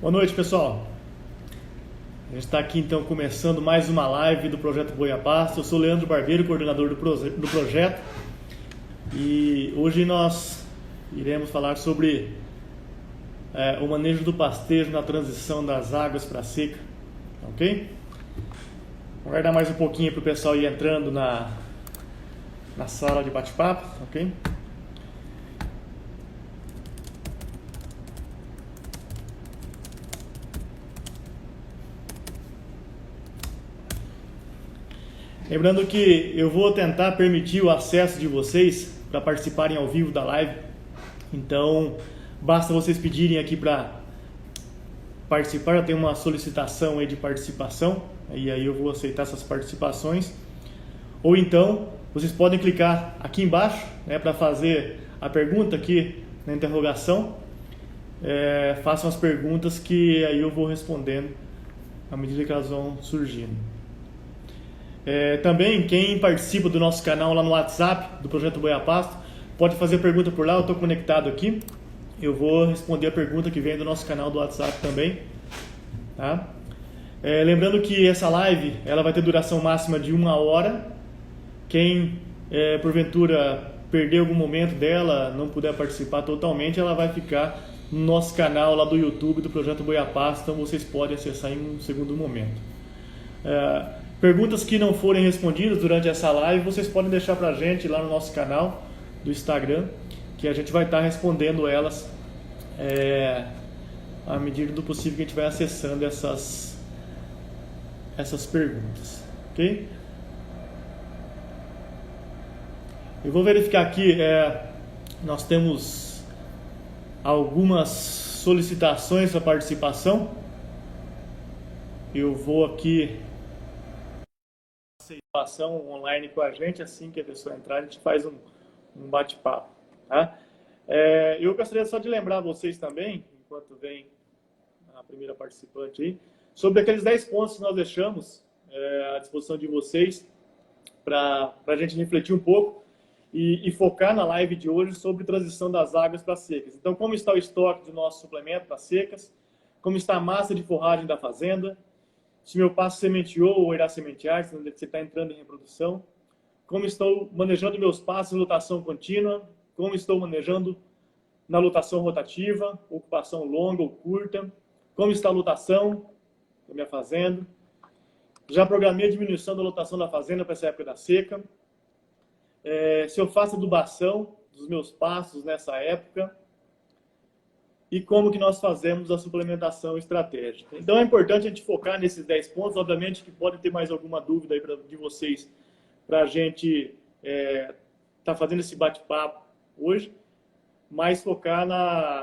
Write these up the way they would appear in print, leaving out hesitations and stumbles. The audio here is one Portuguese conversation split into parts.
Boa noite, pessoal. A gente está aqui então começando mais uma live do Projeto Boi a Pasto. Eu sou o Leandro Barbeiro, coordenador do projeto, e hoje nós iremos falar sobre o manejo do pastejo na transição das águas para a seca, ok? Vou guardar mais um pouquinho para o pessoal ir entrando na sala de bate-papo, ok? Lembrando que eu vou tentar permitir o acesso de vocês para participarem ao vivo da live. Então, basta vocês pedirem aqui para participar. Já tem uma solicitação aí de participação, e aí eu vou aceitar essas participações. Ou então, vocês podem clicar aqui embaixo, né, para fazer a pergunta aqui na interrogação. Façam as perguntas que aí eu vou respondendo à medida que elas vão surgindo. Também quem participa do nosso canal lá no WhatsApp do Projeto Boi a Pasto pode fazer pergunta por lá. Eu estou conectado aqui, eu vou responder a pergunta que vem do nosso canal do WhatsApp também, tá? Lembrando que essa live ela vai ter duração máxima de 1 hora. Quem porventura perder algum momento dela, não puder participar totalmente, ela vai ficar no nosso canal lá do YouTube do Projeto Boi a Pasto, então vocês podem acessar em um segundo momento. Perguntas que não forem respondidas durante essa live, vocês podem deixar pra gente lá no nosso canal do Instagram, que a gente vai estar respondendo elas à medida do possível que a gente vai acessando essas perguntas, ok? Eu vou verificar aqui, nós temos algumas solicitações para participação. Eu vou aqui participação online com a gente. Assim que a pessoa entrar, a gente faz um bate-papo, tá? Eu gostaria só de lembrar vocês também, enquanto vem a primeira participante aí, sobre aqueles 10 pontos que nós deixamos à disposição de vocês para a gente refletir um pouco e focar na live de hoje sobre transição das águas para secas. Então, como está o estoque do nosso suplemento para secas, como está a massa de forragem da fazenda, se meu pasto sementeou ou irá sementear, se você está entrando em reprodução, como estou manejando meus pastos em lotação contínua, como estou manejando na lotação rotativa, ocupação longa ou curta, como está a lotação da minha fazenda, já programei a diminuição da lotação da fazenda para essa época da seca, se eu faço adubação dos meus pastos nessa época, e como que nós fazemos a suplementação estratégica. Então é importante a gente focar nesses 10 pontos. Obviamente que pode ter mais alguma dúvida aí de vocês para a gente tá fazendo esse bate-papo hoje, mas focar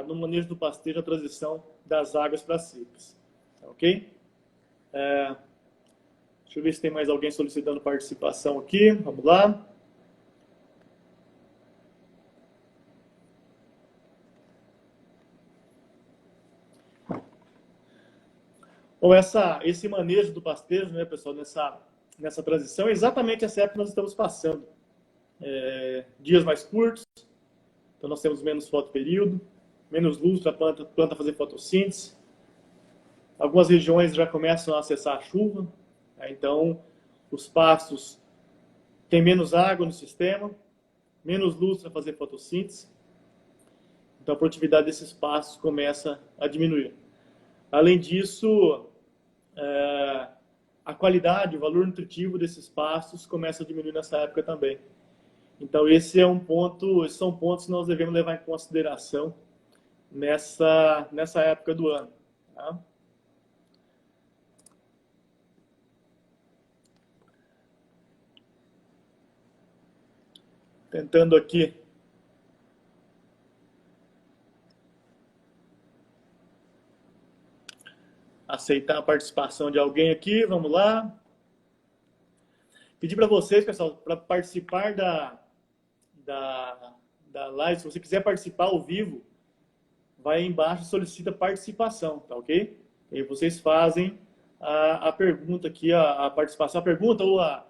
no manejo do pastejo, a transição das águas para secas, ok? Deixa eu ver se tem mais alguém solicitando participação aqui. Vamos lá. Bom, esse manejo do pastejo, né, pessoal, nessa transição, é exatamente essa época que nós estamos passando. Dias mais curtos, então nós temos menos fotoperíodo, menos luz para a planta fazer fotossíntese. Algumas regiões já começam a acessar a chuva, né, então os pastos têm menos água no sistema, menos luz para fazer fotossíntese, então a produtividade desses pastos começa a diminuir. Além disso, a qualidade, o valor nutritivo desses pastos começa a diminuir nessa época também. Então esses são pontos que nós devemos levar em consideração nessa época do ano, tá? Tentando aqui aceitar a participação de alguém aqui. Vamos lá. Pedir para vocês, pessoal, para participar da live. Se você quiser participar ao vivo, vai aí embaixo e solicita participação, tá ok? E aí vocês fazem a pergunta aqui, a participação. A pergunta ou a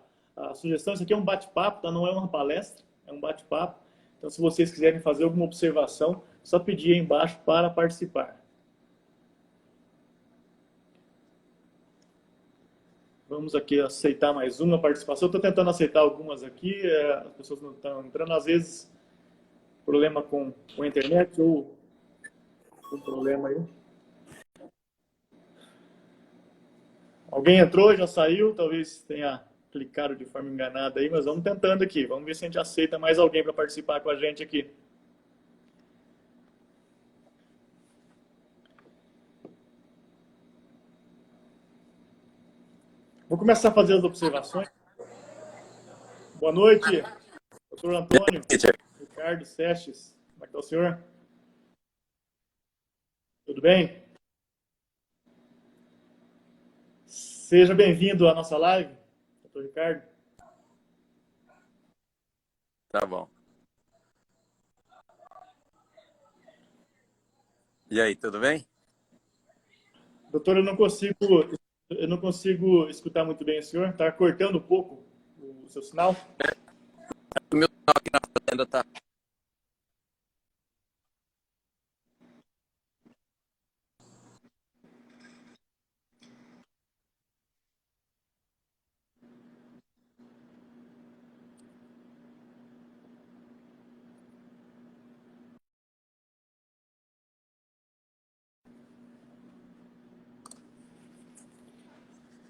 sugestão, isso aqui é um bate-papo, tá? Não é uma palestra, é um bate-papo. Então, se vocês quiserem fazer alguma observação, só pedir aí embaixo para participar. Vamos aqui aceitar mais uma participação. Estou tentando aceitar algumas aqui, as pessoas não estão entrando. Às vezes, problema com a internet ou um problema aí. Alguém entrou, já saiu, talvez tenha clicado de forma enganada aí, mas vamos tentando aqui. Vamos ver se a gente aceita mais alguém para participar com a gente aqui. Vou começar a fazer as observações. Boa noite, doutor Antônio, Ricardo Sestes. Como é que está o senhor? Tudo bem? Seja bem-vindo à nossa live, doutor Ricardo. Tá bom. E aí, tudo bem? Doutor, eu não consigo escutar muito bem o senhor. Está cortando um pouco o seu sinal? O meu sinal aqui na fazenda tá.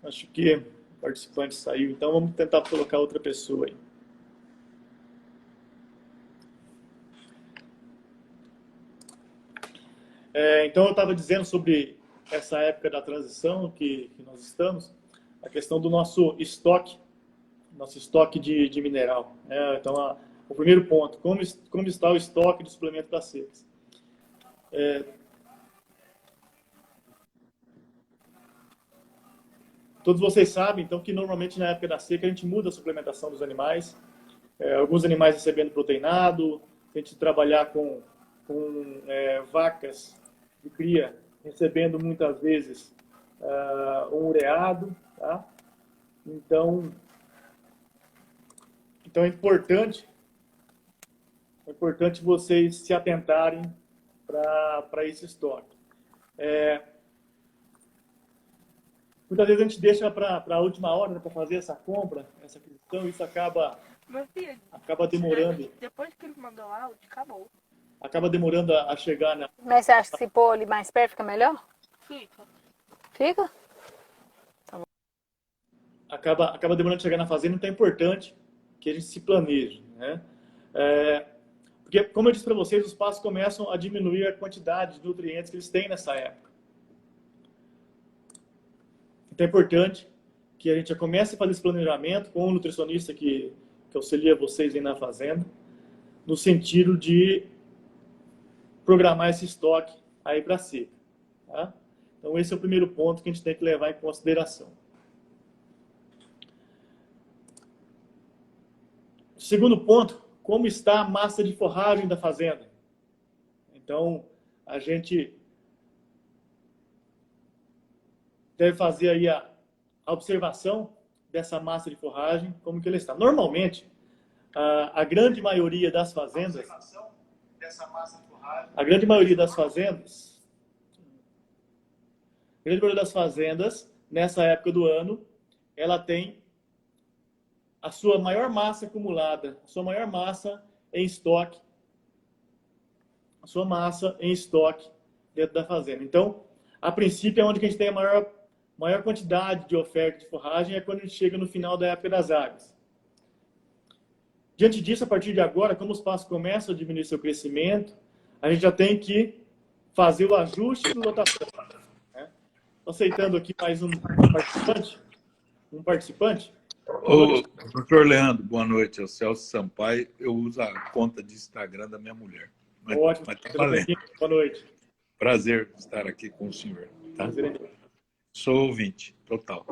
Acho que o participante saiu, então vamos tentar colocar outra pessoa aí. Então eu estava dizendo sobre essa época da transição que nós estamos, a questão do nosso estoque de mineral. Então, o primeiro ponto, como está o estoque de suplemento para secas? Todos vocês sabem, então, que normalmente na época da seca a gente muda a suplementação dos animais. Alguns animais recebendo proteinado, a gente trabalhar com vacas de cria recebendo muitas vezes um ureado, tá? Então é importante vocês se atentarem para esse estoque. Muitas vezes a gente deixa para a última hora, né, para fazer essa compra, essa aquisição, isso acaba demorando. Depois que ele mandou o áudio, acabou. Acaba demorando a chegar na... Mas você acha que se pôr ali mais perto fica melhor? Fica. Fica? Acaba demorando a chegar na fazenda, então é importante que a gente se planeje, né? Porque, como eu disse para vocês, os pastos começam a diminuir a quantidade de nutrientes que eles têm nessa época. Então é importante que a gente já comece a fazer esse planejamento com o nutricionista que auxilia vocês aí na fazenda, no sentido de programar esse estoque aí para a seca. Tá? Então esse é o primeiro ponto que a gente tem que levar em consideração. Segundo ponto, como está a massa de forragem da fazenda? Então, a gente deve fazer aí a observação dessa massa de forragem, como que ela está. Normalmente, a grande maioria das fazendas, nessa época do ano, ela tem a sua maior massa acumulada, a sua maior massa em estoque, dentro da fazenda. Então, a princípio, é onde que a gente tem a maior quantidade de oferta de forragem, é quando a gente chega no final da época das águas. Diante disso, a partir de agora, como os pastos começam a diminuir seu crescimento, a gente já tem que fazer o ajuste de lotação. Né? Aceitando aqui mais um participante. Ô, doutor Leandro, boa noite. É o Celso Sampaio. Eu uso a conta de Instagram da minha mulher. Ótimo. Mas tá valendo. Boa noite. Prazer estar aqui com o senhor. Tá? Sou ouvinte, total.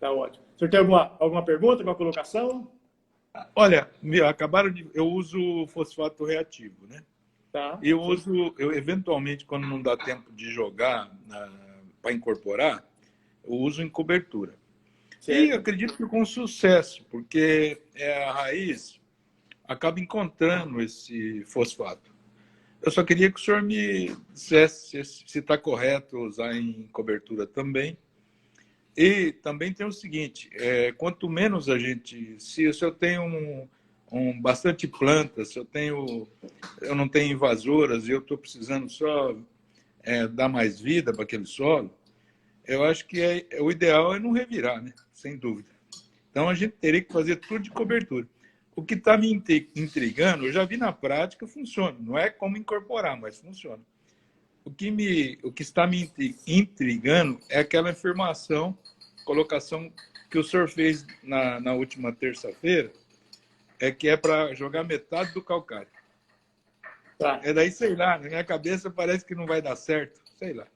Tá ótimo. O senhor tem alguma pergunta, alguma colocação? Olha, eu uso fosfato reativo, né? Tá. Eu eventualmente, quando não dá tempo de jogar para incorporar, eu uso em cobertura. Certo. E acredito que com sucesso, porque a raiz acaba encontrando esse fosfato. Eu só queria que o senhor me dissesse se está correto usar em cobertura também. E também tem o seguinte, quanto menos a gente... Se eu tenho bastante plantas, se eu não tenho invasoras e eu estou precisando só dar mais vida para aquele solo, eu acho que o ideal é não revirar, né? Sem dúvida. Então, a gente teria que fazer tudo de cobertura. O que está me intrigando, eu já vi na prática, funciona. Não é como incorporar, mas funciona. O que está me intrigando é aquela informação, colocação que o senhor fez na última terça-feira, que é para jogar metade do calcário. Tá. Daí, sei lá, na minha cabeça parece que não vai dar certo. Sei lá.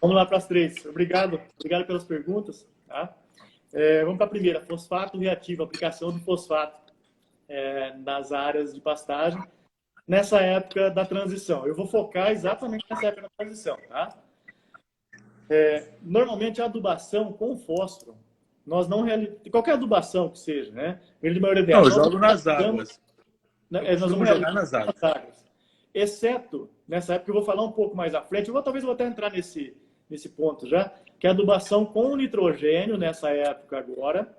Vamos lá para as três. Obrigado pelas perguntas. Tá? Vamos para a primeira. Fosfato reativo, aplicação do fosfato nas áreas de pastagem nessa época da transição. Eu vou focar exatamente nessa época da transição. Tá? Normalmente, a adubação com fósforo, nós não realizamos... Qualquer adubação que seja, né? De maioria delas, não, eu jogo nas águas. Nós vamos jogar nas águas. Exceto, nessa época, eu vou falar um pouco mais à frente, talvez eu vou até entrar nesse ponto já, que é a adubação com nitrogênio nessa época agora,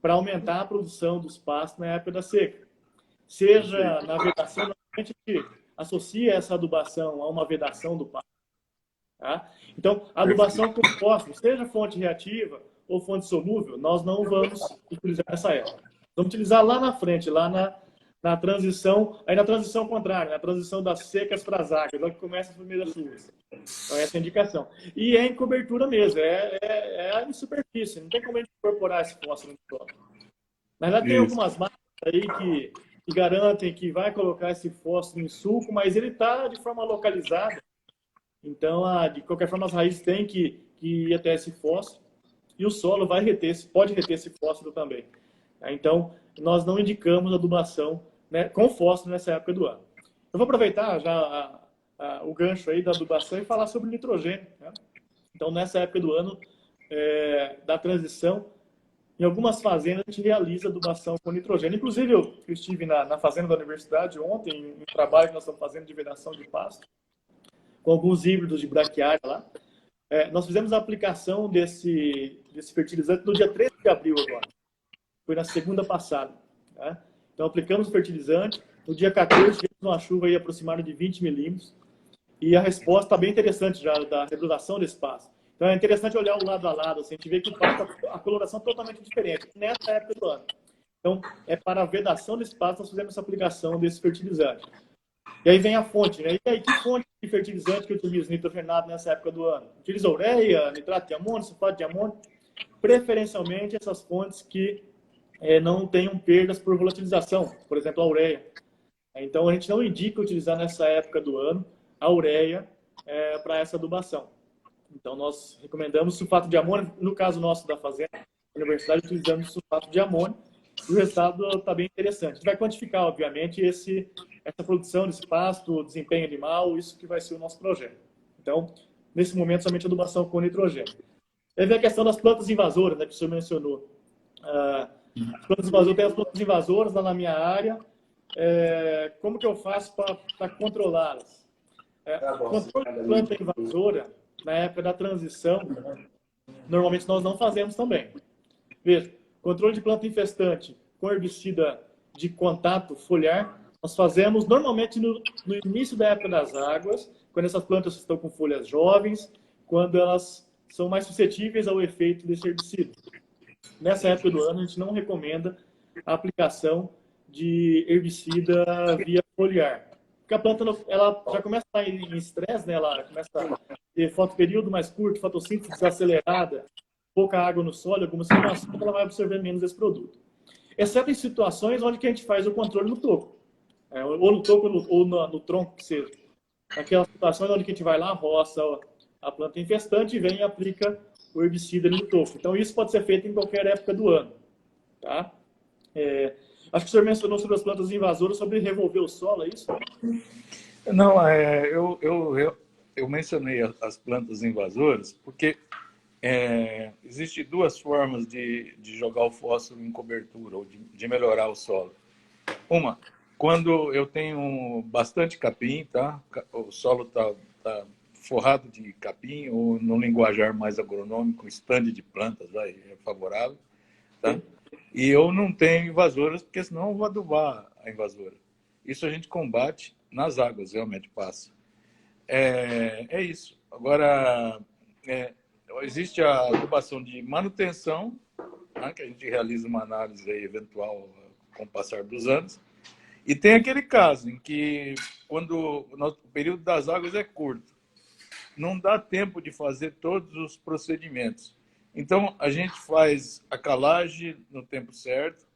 para aumentar a produção dos pastos na época da seca. Seja na vedação, a gente associa essa adubação a uma vedação do pasto. Tá? Então, a adubação com fósforo, seja fonte reativa ou fonte solúvel, nós não vamos utilizar nessa época. Vamos utilizar lá na frente, lá na transição, aí na transição contrária, na transição das secas para as águas, lá que começa as primeiras chuvas. Então, essa é a indicação. E é em cobertura mesmo, é em superfície, não tem como a gente incorporar esse fósforo no solo. Mas lá tem algumas marcas aí que garantem que vai colocar esse fósforo em suco, mas ele está de forma localizada. Então, de qualquer forma, as raízes têm que ir até esse fósforo e o solo pode reter esse fósforo também. Então, nós não indicamos adubação, né, com fósforo nessa época do ano. Eu vou aproveitar já o gancho aí da adubação e falar sobre nitrogênio. Né? Então, nessa época do ano da transição, em algumas fazendas a gente realiza adubação com nitrogênio. Inclusive, eu estive na fazenda da universidade ontem, em um trabalho que nós estamos fazendo de vedação de pasto, com alguns híbridos de braquiária lá. Nós fizemos a aplicação desse fertilizante no dia 13 de abril agora. Foi na segunda passada. Tá? Então, aplicamos o fertilizante. No dia 14, tivemos uma chuva aí aproximada de 20 milímetros. E a resposta está bem interessante já da regulação desse pasto. Então, é interessante olhar o lado a lado. Assim, a gente vê que o pasto, a coloração é totalmente diferente nessa época do ano. Então, para a vedação desse pasto, nós fizemos essa aplicação desse fertilizante. E aí vem a fonte, né? E aí, que fonte de fertilizante que eu utilizo nitrogenado nessa época do ano? Utilizo ureia, nitrato de amônio, sulfato de amônio? Preferencialmente essas fontes que não tenham perdas por volatilização, por exemplo, a ureia. Então, a gente não indica utilizar nessa época do ano a ureia para essa adubação. Então, nós recomendamos sulfato de amônio. No caso nosso da fazenda, da universidade, utilizamos sulfato de amônio. E o resultado está bem interessante. A gente vai quantificar, obviamente, essa produção desse pasto, o desempenho animal, isso que vai ser o nosso projeto. Então, nesse momento, somente adubação com nitrogênio. Aí vem a questão das plantas invasoras, né, que o senhor mencionou. As plantas invasoras, tem as plantas invasoras lá na minha área. Como que eu faço para controlá-las? O controle de planta invasora, na época da transição, normalmente nós não fazemos também. Veja, controle de planta infestante com herbicida de contato foliar, nós fazemos normalmente no início da época das águas, quando essas plantas estão com folhas jovens, quando elas são mais suscetíveis ao efeito desse herbicida. Nessa época do ano, a gente não recomenda a aplicação de herbicida via foliar. Porque a planta ela já começa a estar em estresse, né? Ela começa a ter fotoperíodo mais curto, fotossíntese desacelerada, pouca água no solo, algumas situações, ela vai absorver menos esse produto. Exceto em situações onde que a gente faz o controle no toco. Ou no toco ou no tronco, que seja. Aquelas situações onde que a gente vai lá, roça a planta infestante e vem e aplica o herbicida no toco. Então, isso pode ser feito em qualquer época do ano. Tá? Acho que o senhor mencionou sobre as plantas invasoras, sobre revolver o solo, é isso? Não, eu mencionei as plantas invasoras porque existem duas formas de jogar o fósforo em cobertura, ou de melhorar o solo. Uma, quando eu tenho bastante capim, tá? O solo tá forrado de capim, ou no linguajar mais agronômico, stand de plantas, é favorável. Tá? E eu não tenho invasoras, porque senão eu vou adubar a invasora. Isso a gente combate nas águas, realmente passa. É isso. Agora, existe a adubação de manutenção, né, que a gente realiza uma análise aí eventual com o passar dos anos. E tem aquele caso em que, quando o período das águas é curto, não dá tempo de fazer todos os procedimentos. Então, a gente faz a calagem no tempo certo,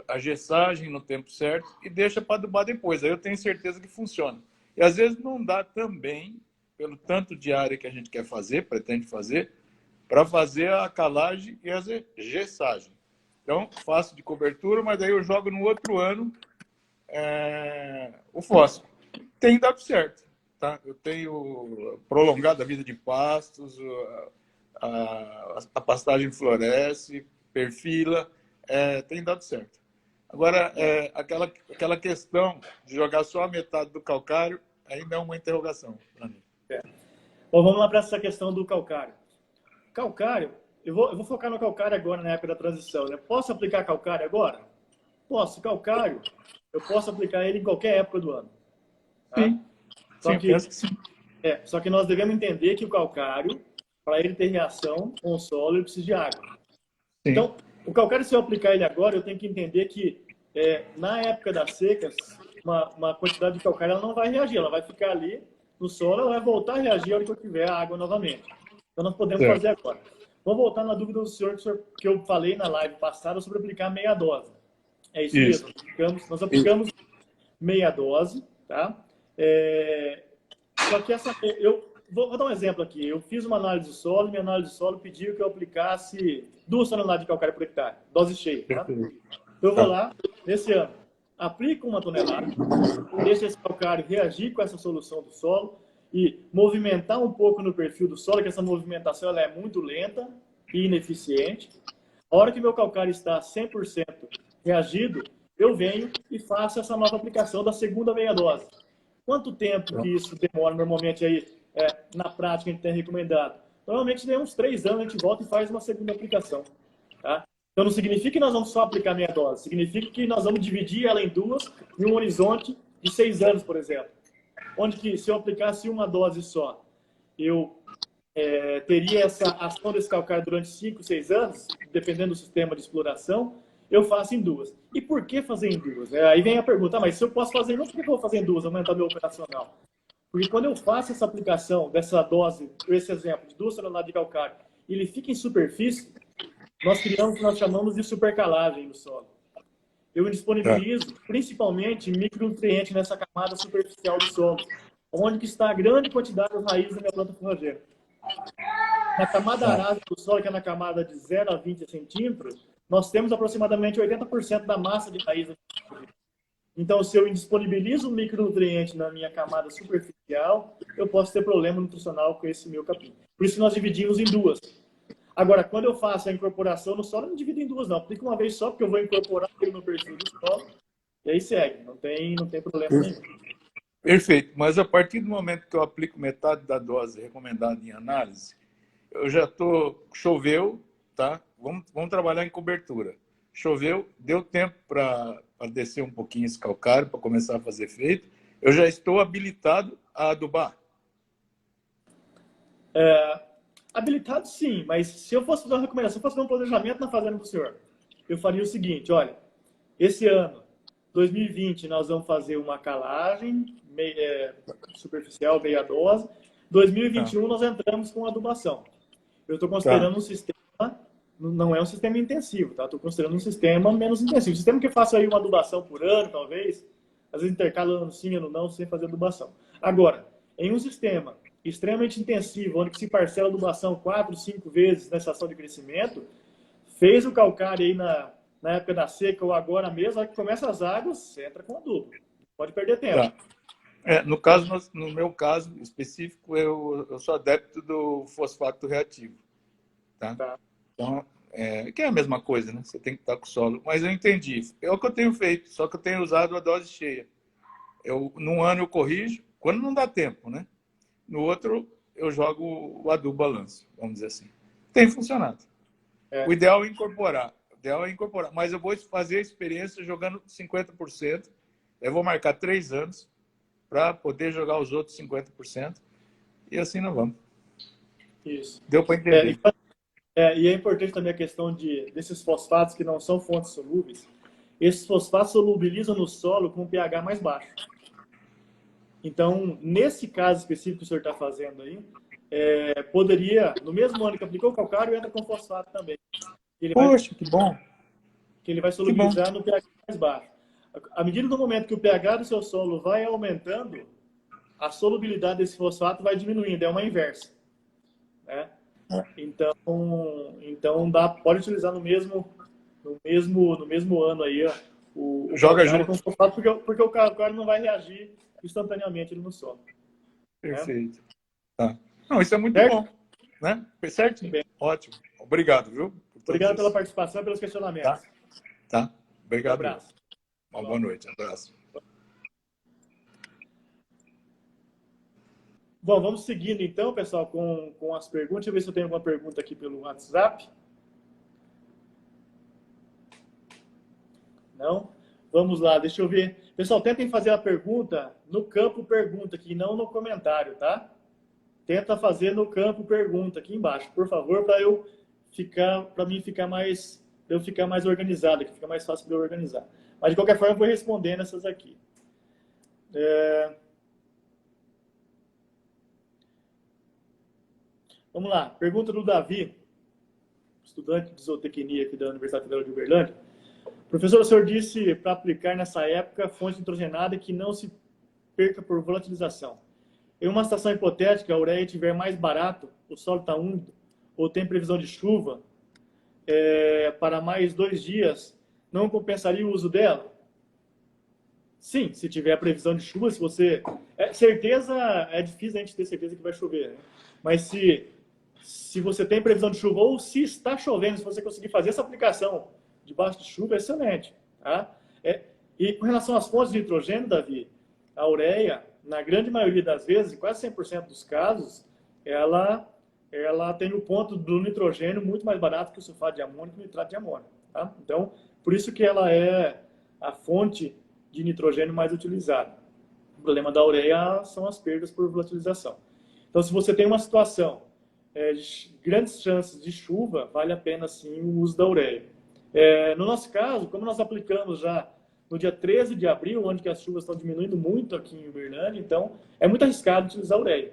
a gessagem no tempo certo e deixa para adubar depois. Aí eu tenho certeza que funciona. E às vezes não dá também, pelo tanto de área que a gente quer fazer, pretende fazer, para fazer a calagem e a gessagem. Então, faço de cobertura, mas daí eu jogo no outro ano o fósforo. Tem dado certo. Tá? Eu tenho prolongado a vida de pastos, a pastagem floresce, perfila, tem dado certo. Agora, aquela questão de jogar só a metade do calcário ainda é uma interrogação para mim. Bom, vamos lá para essa questão do calcário. Calcário, eu vou focar no calcário agora, na época da transição. Né? Posso aplicar calcário agora? Posso. Calcário, eu posso aplicar ele em qualquer época do ano. Tá? Sim. Só que nós devemos entender que o calcário, para ele ter reação com o solo, ele precisa de água. Sim. Então, o calcário, se eu aplicar ele agora, eu tenho que entender que na época das secas, uma quantidade de calcário ela não vai reagir, ela vai ficar ali no solo, ela vai voltar a reagir a hora que eu tiver a água novamente. Então, nós podemos fazer agora. Vamos voltar na dúvida do senhor que eu falei na live passada sobre aplicar meia dose. É isso mesmo. Nós aplicamos meia dose, tá? Só que eu vou dar um exemplo aqui. Eu fiz uma análise de solo, minha análise de solo pediu que eu aplicasse 2 toneladas de calcário por hectare, dose cheia. Tá? Então, eu vou lá, nesse ano, aplico 1 tonelada, deixo esse calcário reagir com essa solução do solo e movimentar um pouco no perfil do solo, que essa movimentação ela é muito lenta e ineficiente. A hora que meu calcário está 100% reagido, eu venho e faço essa nova aplicação da segunda meia dose. Quanto tempo que isso demora normalmente aí, na prática, a gente tem recomendado? Normalmente, de uns 3 anos, a gente volta e faz uma segunda aplicação. Tá? Então, não significa que nós vamos só aplicar meia dose. Significa que nós vamos dividir ela em 2, em um horizonte de 6 anos, por exemplo. Onde que, se eu aplicasse uma dose só, eu teria essa ação desse calcário durante 5, 6 anos, dependendo do sistema de exploração, eu faço em 2. E por que fazer em 2? Aí vem a pergunta, mas se eu posso fazer em 1, por que eu vou fazer em 2, aumentar meu operacional? Porque quando eu faço essa aplicação dessa dose, esse exemplo, de 2 toneladas de calcário, e ele fica em superfície, nós criamos o que nós chamamos de supercalagem no solo. Eu disponibilizo principalmente micronutrientes nessa camada superficial do solo, onde que está a grande quantidade das raízes da minha planta forrageira. Na camada arável do solo, que é na camada de 0 a 20 centímetros, nós temos aproximadamente 80% da massa de raiz. Então, se eu indisponibilizo um micronutriente na minha camada superficial, eu posso ter problema nutricional com esse meu capim. Por isso nós dividimos em 2. Agora, quando eu faço a incorporação no solo, eu não divido em 2, não. Aplico uma vez só, porque eu vou incorporar ele no perfil do solo, e aí segue. Não tem problema nenhum. Perfeito. Mas a partir do momento que eu aplico metade da dose recomendada em análise, eu já choveu, tá? Vamos trabalhar em cobertura. Choveu, deu tempo para descer um pouquinho esse calcário, para começar a fazer efeito. Eu já estou habilitado a adubar? Habilitado sim, mas se eu fosse fazer uma recomendação, se eu fosse fazer um planejamento na fazenda para o senhor, eu faria o seguinte, olha, esse ano, 2020, nós vamos fazer uma calagem superficial, meia dose. 2021, nós entramos com adubação. Eu estou considerando um sistema, não é um sistema intensivo, tá? Estou considerando um sistema menos intensivo. Um sistema que faça aí uma adubação por ano, talvez, às vezes intercala ano sim, ano não, sem fazer adubação. Agora, em um sistema extremamente intensivo, onde se parcela a adubação 4, 5 vezes na estação de crescimento, fez o calcário aí na época da seca ou agora mesmo, a hora que começa as águas, você entra com adubo. Pode perder tempo. No meu caso específico, eu sou adepto do fosfato reativo. Tá? Então, que é a mesma coisa, né? Você tem que estar com o solo. Mas eu entendi. É o que eu tenho feito, só que eu tenho usado a dose cheia. Num ano eu corrijo, quando não dá tempo, né? no outro eu jogo o adubo balanço, vamos dizer assim. Tem funcionado. O ideal é incorporar. Mas eu vou fazer a experiência jogando 50%. Eu vou marcar 3 anos para poder jogar os outros 50%. E assim nós vamos. Isso. Deu para entender. E é importante também a questão desses fosfatos que não são fontes solúveis. Esses fosfatos solubilizam no solo com um pH mais baixo. Então, nesse caso específico que o senhor está fazendo aí, poderia, no mesmo ano que aplicou o calcário, entra com fosfato também. Poxa, que bom! Que ele vai solubilizar no pH mais baixo. À medida do momento que o pH do seu solo vai aumentando, a solubilidade desse fosfato vai diminuindo, é uma inversa. Né? Então pode utilizar no mesmo ano aí, ó, o joga junto com fosfato, porque o calcário não vai reagir instantaneamente no solo. Perfeito. Né? Tá. Não, isso é muito bom. Né? Foi certo? Bem. Ótimo. Obrigado, viu? Obrigado pela participação e pelos questionamentos. Tá. Obrigado. Um abraço. Uma boa noite. Um abraço. Bom, vamos seguindo então, pessoal, com as perguntas. Deixa eu ver se eu tenho alguma pergunta aqui pelo WhatsApp. Não? Vamos lá, deixa eu ver. Pessoal, tentem fazer a pergunta no campo pergunta aqui, não no comentário, tá? Tenta fazer no campo pergunta aqui embaixo, por favor, para mim ficar mais organizado, que fica mais fácil de eu organizar. Mas de qualquer forma, eu vou respondendo essas aqui. Vamos lá, pergunta do Davi, estudante de zootecnia aqui da Universidade Federal de Uberlândia. Professor, o senhor disse para aplicar nessa época fonte nitrogenada que não se perca por volatilização. Em uma situação hipotética, a ureia estiver mais barato, o solo está úmido, ou tem previsão de chuva para mais 2 dias, não compensaria o uso dela? Sim, se tiver a previsão de chuva, se você... certeza, é difícil a gente ter certeza que vai chover, né? Mas se você tem previsão de chuva, ou se está chovendo, se você conseguir fazer essa aplicação debaixo de chuva, é excelente. Tá? E com relação às fontes de nitrogênio, Davi, a ureia, na grande maioria das vezes, em quase 100% dos casos, ela tem o ponto do nitrogênio muito mais barato que o sulfato de amônio e o nitrato de amônio. Tá? Então, por isso que ela é a fonte de nitrogênio mais utilizada. O problema da ureia são as perdas por volatilização. Então, se você tem uma situação de grandes chances de chuva, vale a pena sim o uso da ureia. No nosso caso, como nós aplicamos já no dia 13 de abril, onde que as chuvas estão diminuindo muito aqui em Uberlândia, então é muito arriscado utilizar ureia.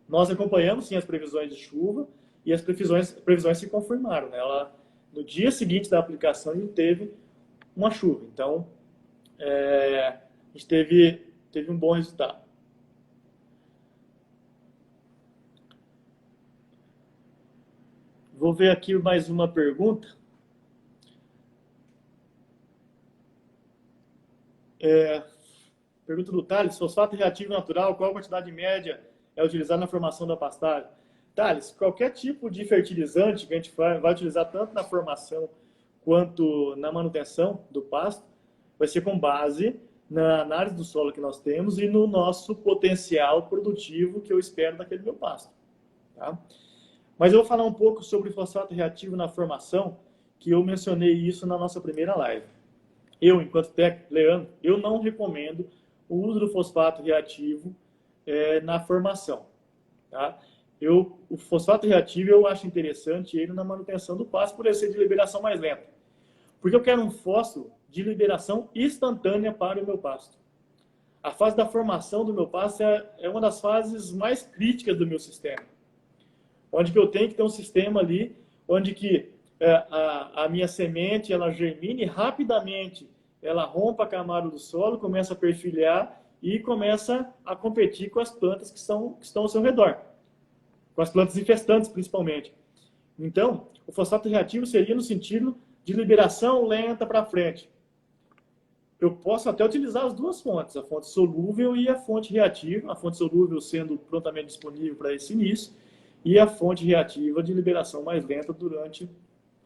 Nós acompanhamos sim as previsões de chuva e as previsões se confirmaram. Né? No dia seguinte da aplicação, a gente teve uma chuva. Então, a gente teve um bom resultado. Vou ver aqui mais uma pergunta. Pergunta do Thales: fosfato reativo natural, qual a quantidade média é utilizada na formação da pastagem? Thales, qualquer tipo de fertilizante que a gente vai utilizar tanto na formação quanto na manutenção do pasto, vai ser com base na análise do solo que nós temos e no nosso potencial produtivo que eu espero daquele meu pasto. Tá? Mas eu vou falar um pouco sobre fosfato reativo na formação, que eu mencionei isso na nossa primeira live. Eu, enquanto técnico, Leandro, eu não recomendo o uso do fosfato reativo na formação. Tá? O fosfato reativo eu acho interessante ele na manutenção do pasto, por ele ser de liberação mais lenta. Porque eu quero um fósforo de liberação instantânea para o meu pasto. A fase da formação do meu pasto é uma das fases mais críticas do meu sistema. Onde que eu tenho que ter um sistema ali, onde que a minha semente ela germine rapidamente, ela rompa a camada do solo, começa a perfilhar e começa a competir com as plantas que estão ao seu redor. Com as plantas infestantes, principalmente. Então, o fosfato reativo seria no sentido de liberação lenta para frente. Eu posso até utilizar as duas fontes, a fonte solúvel e a fonte reativa, a fonte solúvel sendo prontamente disponível para esse início, e a fonte reativa de liberação mais lenta durante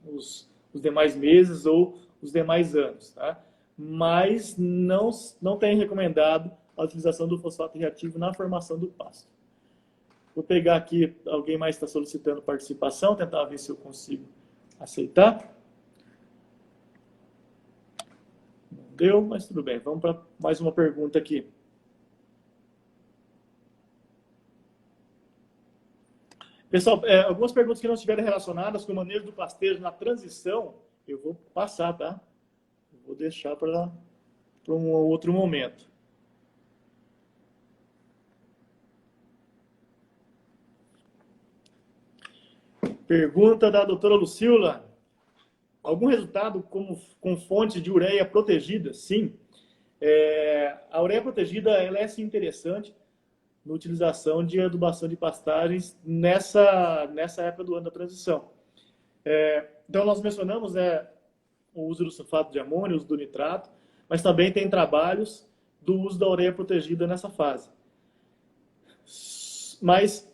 os demais meses ou os demais anos. Tá? Mas não tem recomendado a utilização do fosfato reativo na formação do pasto. Vou pegar aqui, alguém mais está solicitando participação, tentar ver se eu consigo aceitar. Não deu, mas tudo bem. Vamos para mais uma pergunta aqui. Pessoal, algumas perguntas que não estiverem relacionadas com o manejo do pastejo na transição, eu vou passar, tá? Eu vou deixar para um outro momento. Pergunta da doutora Lucila. Algum resultado com fonte de ureia protegida? Sim. A ureia protegida ela é sim, interessante na utilização de adubação de pastagens nessa época do ano da transição. Então, nós mencionamos o uso do sulfato de amônio, o uso do nitrato, mas também tem trabalhos do uso da ureia protegida nessa fase. Mas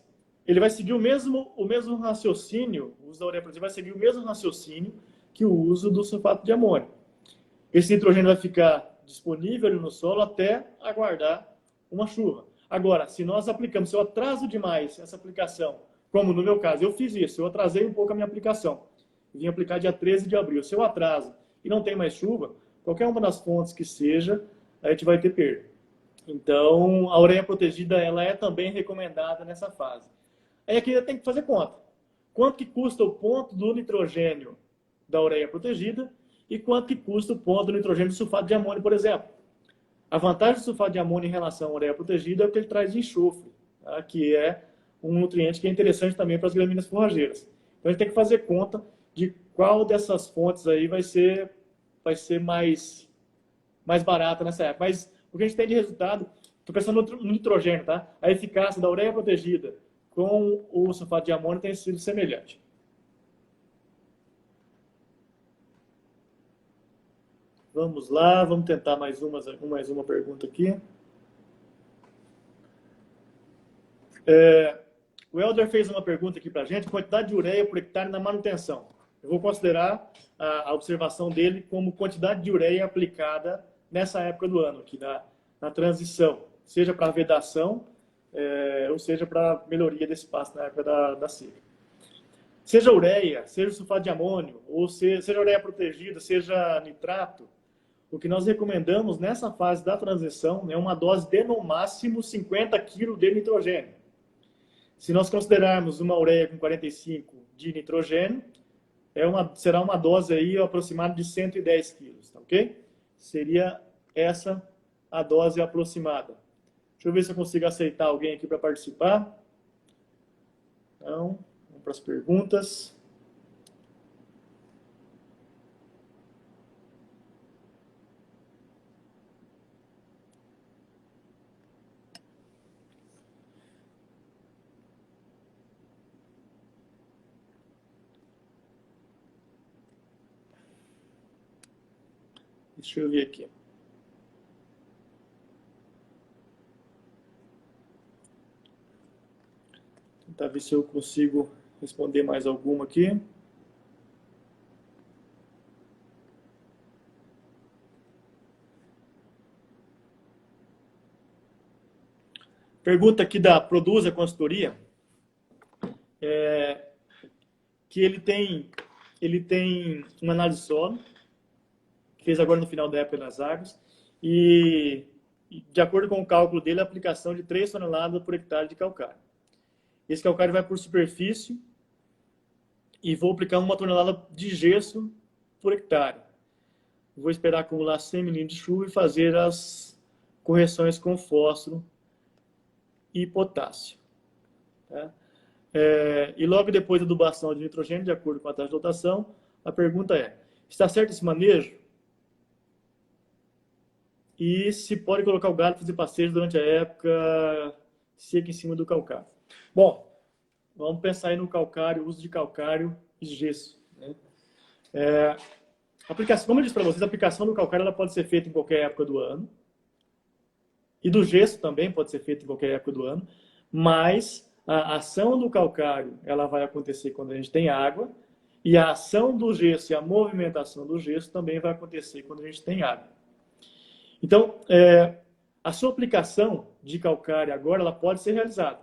ele vai seguir o mesmo raciocínio, o uso da ureia protegida vai seguir o mesmo raciocínio que o uso do sulfato de amônio. Esse nitrogênio vai ficar disponível no solo até aguardar uma chuva. Agora, se nós aplicamos, se eu atraso demais essa aplicação, como no meu caso, eu fiz isso, eu atrasei um pouco a minha aplicação. Vim aplicar dia 13 de abril. Se eu atraso e não tem mais chuva, qualquer uma das fontes que seja, a gente vai ter perda. Então, a ureia protegida ela é também recomendada nessa fase. Aí aqui tem que fazer conta. Quanto que custa o ponto do nitrogênio da ureia protegida e quanto que custa o ponto do nitrogênio do sulfato de amônio, por exemplo. A vantagem do sulfato de amônio em relação à ureia protegida é o que ele traz de enxofre, tá? Que é um nutriente que é interessante também para as gramíneas forrageiras. Então, a gente tem que fazer conta de qual dessas fontes aí vai ser mais barata nessa época. Mas o que a gente tem de resultado, estou pensando no nitrogênio, tá? A eficácia da ureia protegida com o sulfato de amônio tem sido semelhante. Vamos lá, vamos tentar mais uma pergunta aqui. O Helder fez uma pergunta aqui para a gente, quantidade de ureia por hectare na manutenção. Eu vou considerar a observação dele como quantidade de ureia aplicada nessa época do ano, aqui na transição, seja para vedação, ou seja para melhoria desse pasto na época da seca. Seja ureia, seja sulfato de amônio, ou seja ureia protegida, seja nitrato, o que nós recomendamos nessa fase da transição é uma dose de, no máximo, 50 kg de nitrogênio. Se nós considerarmos uma ureia com 45 de nitrogênio, será uma dose aí aproximada de 110 kg, tá ok? Seria essa a dose aproximada. Deixa eu ver se eu consigo aceitar alguém aqui para participar. Então, vamos para as perguntas. Deixa eu ver aqui. Tentar ver se eu consigo responder mais alguma aqui. Pergunta aqui da Produza Consultoria. Que ele tem uma análise solo, fez agora no final da época das águas, e de acordo com o cálculo dele, a aplicação de 3 toneladas por hectare de calcário. Esse calcário vai por superfície e vou aplicar 1 tonelada de gesso por hectare. Vou esperar acumular 100 milímetros de chuva e fazer as correções com fósforo e potássio. Tá? E logo depois da adubação de nitrogênio, de acordo com a taxa de lotação, a pergunta é: está certo esse manejo? E se pode colocar o gado para fazer pastejo durante a época seca em cima do calcário? Bom, vamos pensar aí no calcário, uso de calcário e gesso. Né? Como eu disse para vocês, a aplicação do calcário ela pode ser feita em qualquer época do ano. E do gesso também pode ser feita em qualquer época do ano. Mas a ação do calcário ela vai acontecer quando a gente tem água. E a ação do gesso e a movimentação do gesso também vai acontecer quando a gente tem água. Então, a sua aplicação de calcário agora ela pode ser realizada.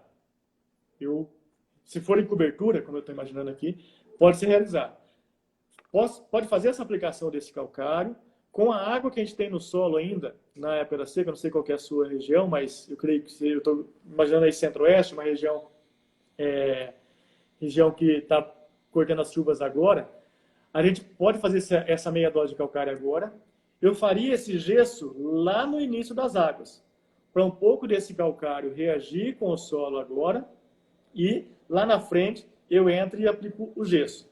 se for em cobertura, como eu estou imaginando aqui, pode ser realizado. Pode fazer essa aplicação desse calcário com a água que a gente tem no solo ainda, na época da seca, não sei qual que é a sua região, mas eu creio que eu estou imaginando aí centro-oeste, uma região que está cortando as chuvas agora. A gente pode fazer essa meia dose de calcário agora. Eu faria esse gesso lá no início das águas, para um pouco desse calcário reagir com o solo agora, e lá na frente eu entro e aplico o gesso.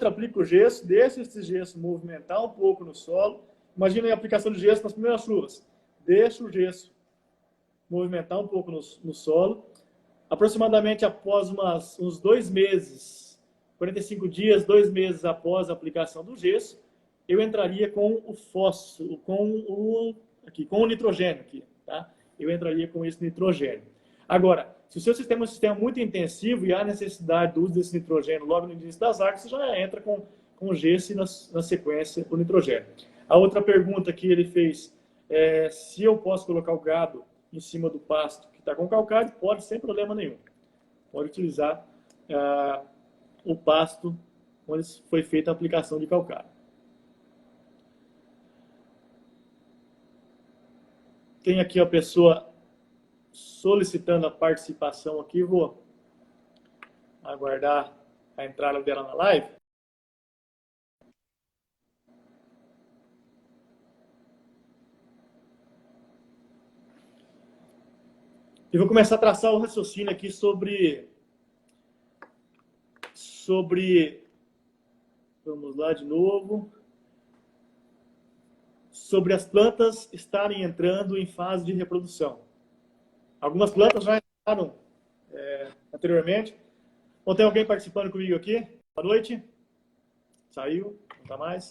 Aplico o gesso, deixo esse gesso movimentar um pouco no solo. Imagina a aplicação de gesso nas primeiras chuvas. Deixo o gesso movimentar um pouco no solo. Aproximadamente após uns 2 meses, 45 dias, 2 meses após a aplicação do gesso, eu entraria com o fósforo, com o nitrogênio aqui, tá? Eu entraria com esse nitrogênio. Agora, se o seu sistema é um sistema muito intensivo e há necessidade do uso desse nitrogênio logo no início das águas, você já entra com o gesso e na sequência o nitrogênio. A outra pergunta que ele fez é se eu posso colocar o gado em cima do pasto que está com calcário. Pode, sem problema nenhum. Pode utilizar o pasto onde foi feita a aplicação de calcário. Tem aqui a pessoa solicitando a participação aqui. Vou aguardar a entrada dela na live. E vou começar a traçar o raciocínio aqui sobre... Vamos lá de novo. Sobre as plantas estarem entrando em fase de reprodução. Algumas plantas já entraram anteriormente. Bom, tem alguém participando comigo aqui? Boa noite. Saiu, não está mais.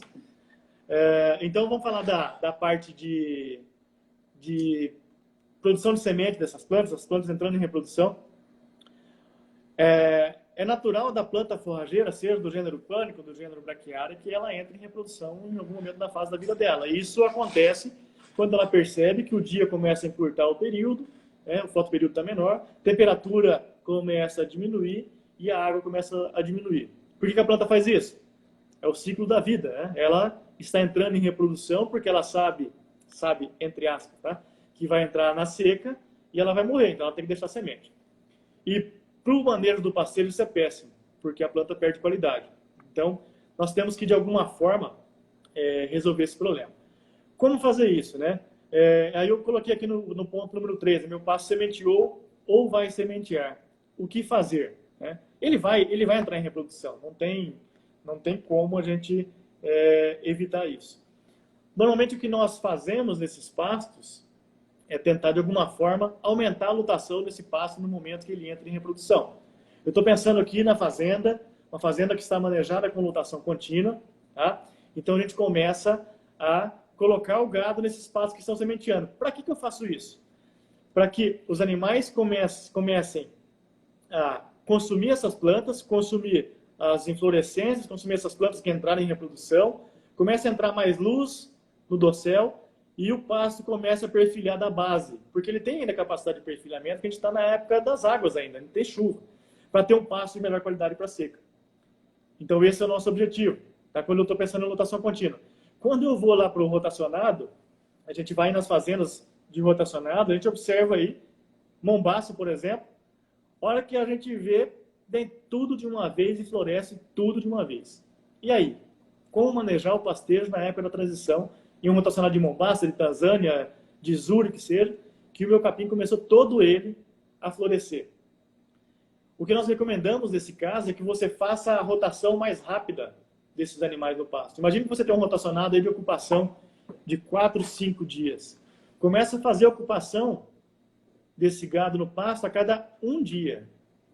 Então, vamos falar da parte de produção de semente dessas plantas, as plantas entrando em reprodução. É natural da planta forrageira, seja do gênero pânico, do gênero braquiária, que ela entre em reprodução em algum momento da fase da vida dela. E isso acontece quando ela percebe que o dia começa a encurtar o período, o fotoperíodo está menor, temperatura começa a diminuir e a água começa a diminuir. Por que a planta faz isso? É o ciclo da vida, né? Ela está entrando em reprodução porque ela sabe, entre aspas, tá? Que vai entrar na seca e ela vai morrer, então ela tem que deixar semente. E para o manejo do pasteiro isso é péssimo, porque a planta perde qualidade. Então, nós temos que, de alguma forma, resolver esse problema. Como fazer isso, né? Aí eu coloquei aqui no ponto número 13, meu pasto sementeou ou vai sementear. O que fazer? Né? Ele vai entrar em reprodução, não tem como a gente evitar isso. Normalmente o que nós fazemos nesses pastos é tentar, de alguma forma, aumentar a lutação desse pasto no momento que ele entra em reprodução. Eu estou pensando aqui na fazenda, uma fazenda que está manejada com lutação contínua, tá? Então a gente começa a colocar o gado nesses pastos que estão sementeando. Para que eu faço isso? Para que os animais comecem a consumir essas plantas, consumir as inflorescências, consumir essas plantas que entraram em reprodução, comece a entrar mais luz no dossel, e o pasto começa a perfilhar da base, porque ele tem ainda capacidade de perfilhamento, que a gente está na época das águas ainda, não tem chuva, para ter um pasto de melhor qualidade para seca. Então esse é o nosso objetivo, tá? Quando eu estou pensando em rotação contínua. Quando eu vou lá para o rotacionado, a gente vai nas fazendas de rotacionado, a gente observa aí, Mombaço, por exemplo, hora que a gente vê, vem tudo de uma vez e floresce tudo de uma vez. E aí? Como manejar o pastejo na época da transição em um rotacionado de Mombaça, de Tanzânia, de Zuri, que seja, que o meu capim começou todo ele a florescer. O que nós recomendamos nesse caso é que você faça a rotação mais rápida desses animais no pasto. Imagine que você tem um rotacionado aí de ocupação de 4, 5 dias. Começa a fazer a ocupação desse gado no pasto a cada 1 dia.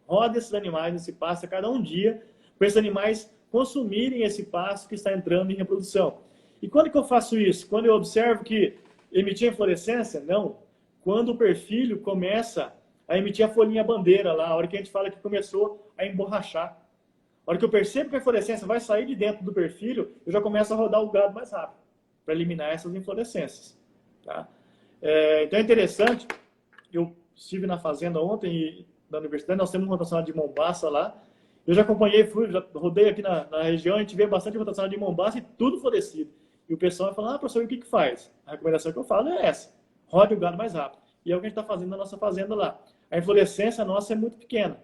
Roda esses animais nesse pasto a cada 1 dia, para esses animais consumirem esse pasto que está entrando em reprodução. E quando que eu faço isso? Quando eu observo que emitir inflorescência? Não. Quando o perfilho começa a emitir a folhinha bandeira lá, a hora que a gente fala que começou a emborrachar. A hora que eu percebo que a inflorescência vai sair de dentro do perfilho, eu já começo a rodar o gado mais rápido, para eliminar essas inflorescências. Tá? Então é interessante, eu estive na fazenda ontem e da universidade, nós temos um rotacionado de Mombaça lá. Eu já acompanhei, já rodei aqui na região, a gente vê bastante rotacionado de Mombaça e tudo florescido. E o pessoal vai falar, professor, o que faz? A recomendação que eu falo é essa, rode o gado mais rápido. E é o que a gente está fazendo na nossa fazenda lá. A inflorescência nossa é muito pequena.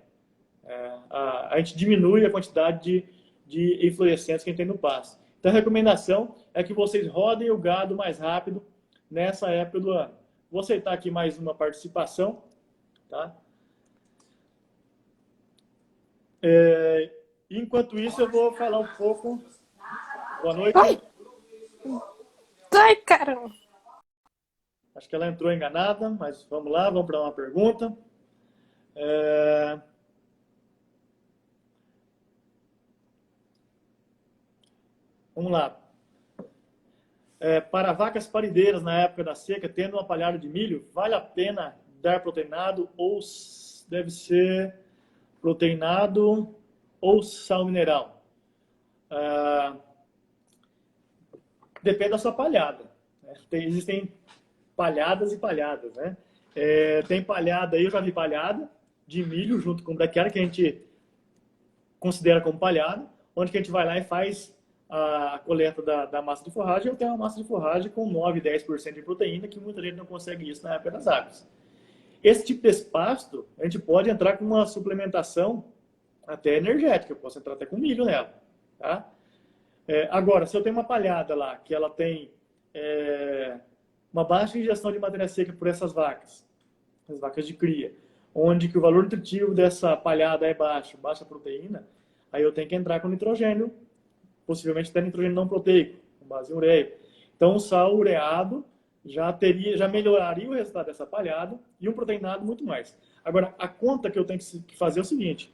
A gente diminui a quantidade de inflorescentes que a gente tem no pasto. Então a recomendação é que vocês rodem o gado mais rápido nessa época do ano. Vou aceitar aqui mais uma participação. Tá? Enquanto isso, eu vou falar um pouco. Boa noite. Ai, caramba. Acho que ela entrou enganada, mas vamos lá, vamos para uma pergunta. Vamos lá. Para vacas parideiras na época da seca, tendo uma palhada de milho, vale a pena dar proteinado ou deve ser proteinado ou sal mineral? Depende da sua palhada. Né? Existem palhadas e palhadas, né? Tem palhada aí, eu já vi palhada de milho junto com daquela que a gente considera como palhada, onde que a gente vai lá e faz a coleta da massa de forragem. Eu tenho uma massa de forragem com 9, 10% de proteína, que muita gente não consegue isso na época das águas. Esse tipo de pasto, a gente pode entrar com uma suplementação até energética, eu posso entrar até com milho nela. Tá? Agora, se eu tenho uma palhada lá, que ela tem uma baixa ingestão de matéria seca por essas vacas, as vacas de cria, onde que o valor nutritivo dessa palhada é baixo, baixa proteína, aí eu tenho que entrar com nitrogênio, possivelmente até nitrogênio não proteico, com base em ureia. Então, o sal ureado já melhoraria o resultado dessa palhada e um proteinado muito mais. Agora, a conta que eu tenho que fazer é o seguinte: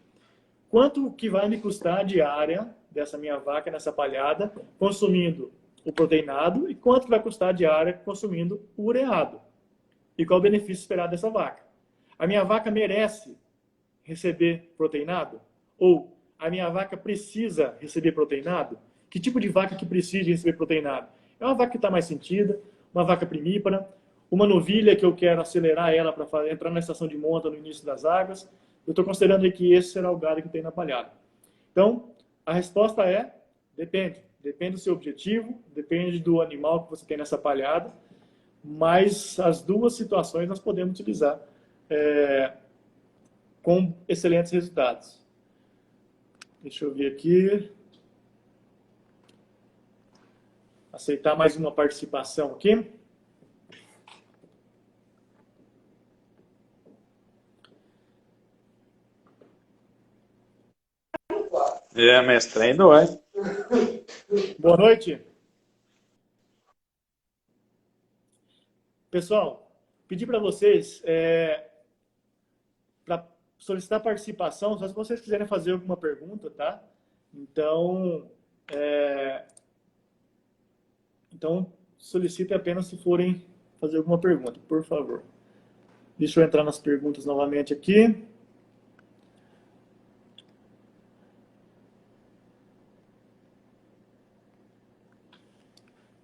quanto que vai me custar a diária dessa minha vaca nessa palhada consumindo o proteinado e quanto que vai custar a diária consumindo o ureado? E qual o benefício esperado dessa vaca? A minha vaca merece receber proteinado? Ou a minha vaca precisa receber proteinado? Que tipo de vaca que precisa receber proteinado? É uma vaca que está mais sentida, uma vaca primípara, uma novilha que eu quero acelerar ela para entrar na estação de monta no início das águas. Eu estou considerando aí que esse será o gado que tem na palhada. Então, a resposta é: depende. Depende do seu objetivo, depende do animal que você tem nessa palhada, mas as duas situações nós podemos utilizar com excelentes resultados. Deixa eu ver aqui. Aceitar mais uma participação aqui. Mestre, ainda vai. Boa noite. Pessoal, pedi para vocês para solicitar participação, só se vocês quiserem fazer alguma pergunta, tá? Então, solicitem apenas se forem fazer alguma pergunta, por favor. Deixa eu entrar nas perguntas novamente aqui.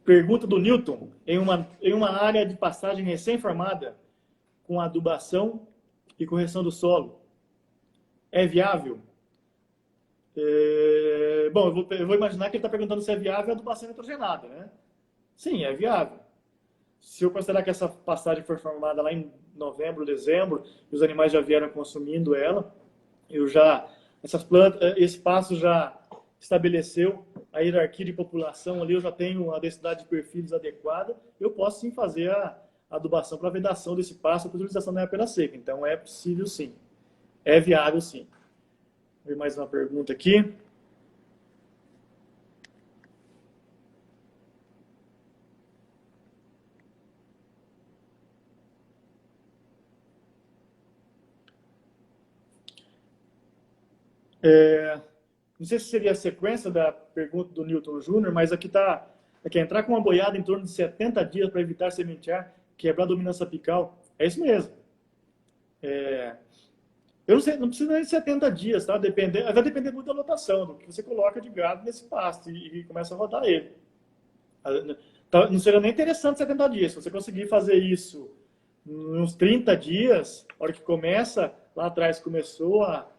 Pergunta do Newton: em uma área de pastagem recém-formada, com adubação e correção do solo, é viável? Bom, eu vou imaginar que ele está perguntando se é viável a adubação nitrogenada, né? Sim, é viável. Se eu considerar que essa pastagem foi formada lá em novembro, dezembro, e os animais já vieram consumindo ela, esse pasto já estabeleceu a hierarquia de população ali, eu já tenho a densidade de perfis adequada, eu posso sim fazer a adubação para vedação desse pasto para utilização na época da seca. Então é possível sim. É viável sim. Vou ver mais uma pergunta aqui. Não sei se seria a sequência da pergunta do Newton Júnior, mas aqui está: entrar com uma boiada em torno de 70 dias para evitar sementear, quebrar a dominância apical. É isso mesmo. Eu não sei, não precisa de 70 dias, tá? Vai depender muito da lotação, do que você coloca de gado nesse pasto e começa a rodar ele. Não seria nem interessante 70 dias. Se você conseguir fazer isso uns 30 dias, na hora que começa lá atrás começou a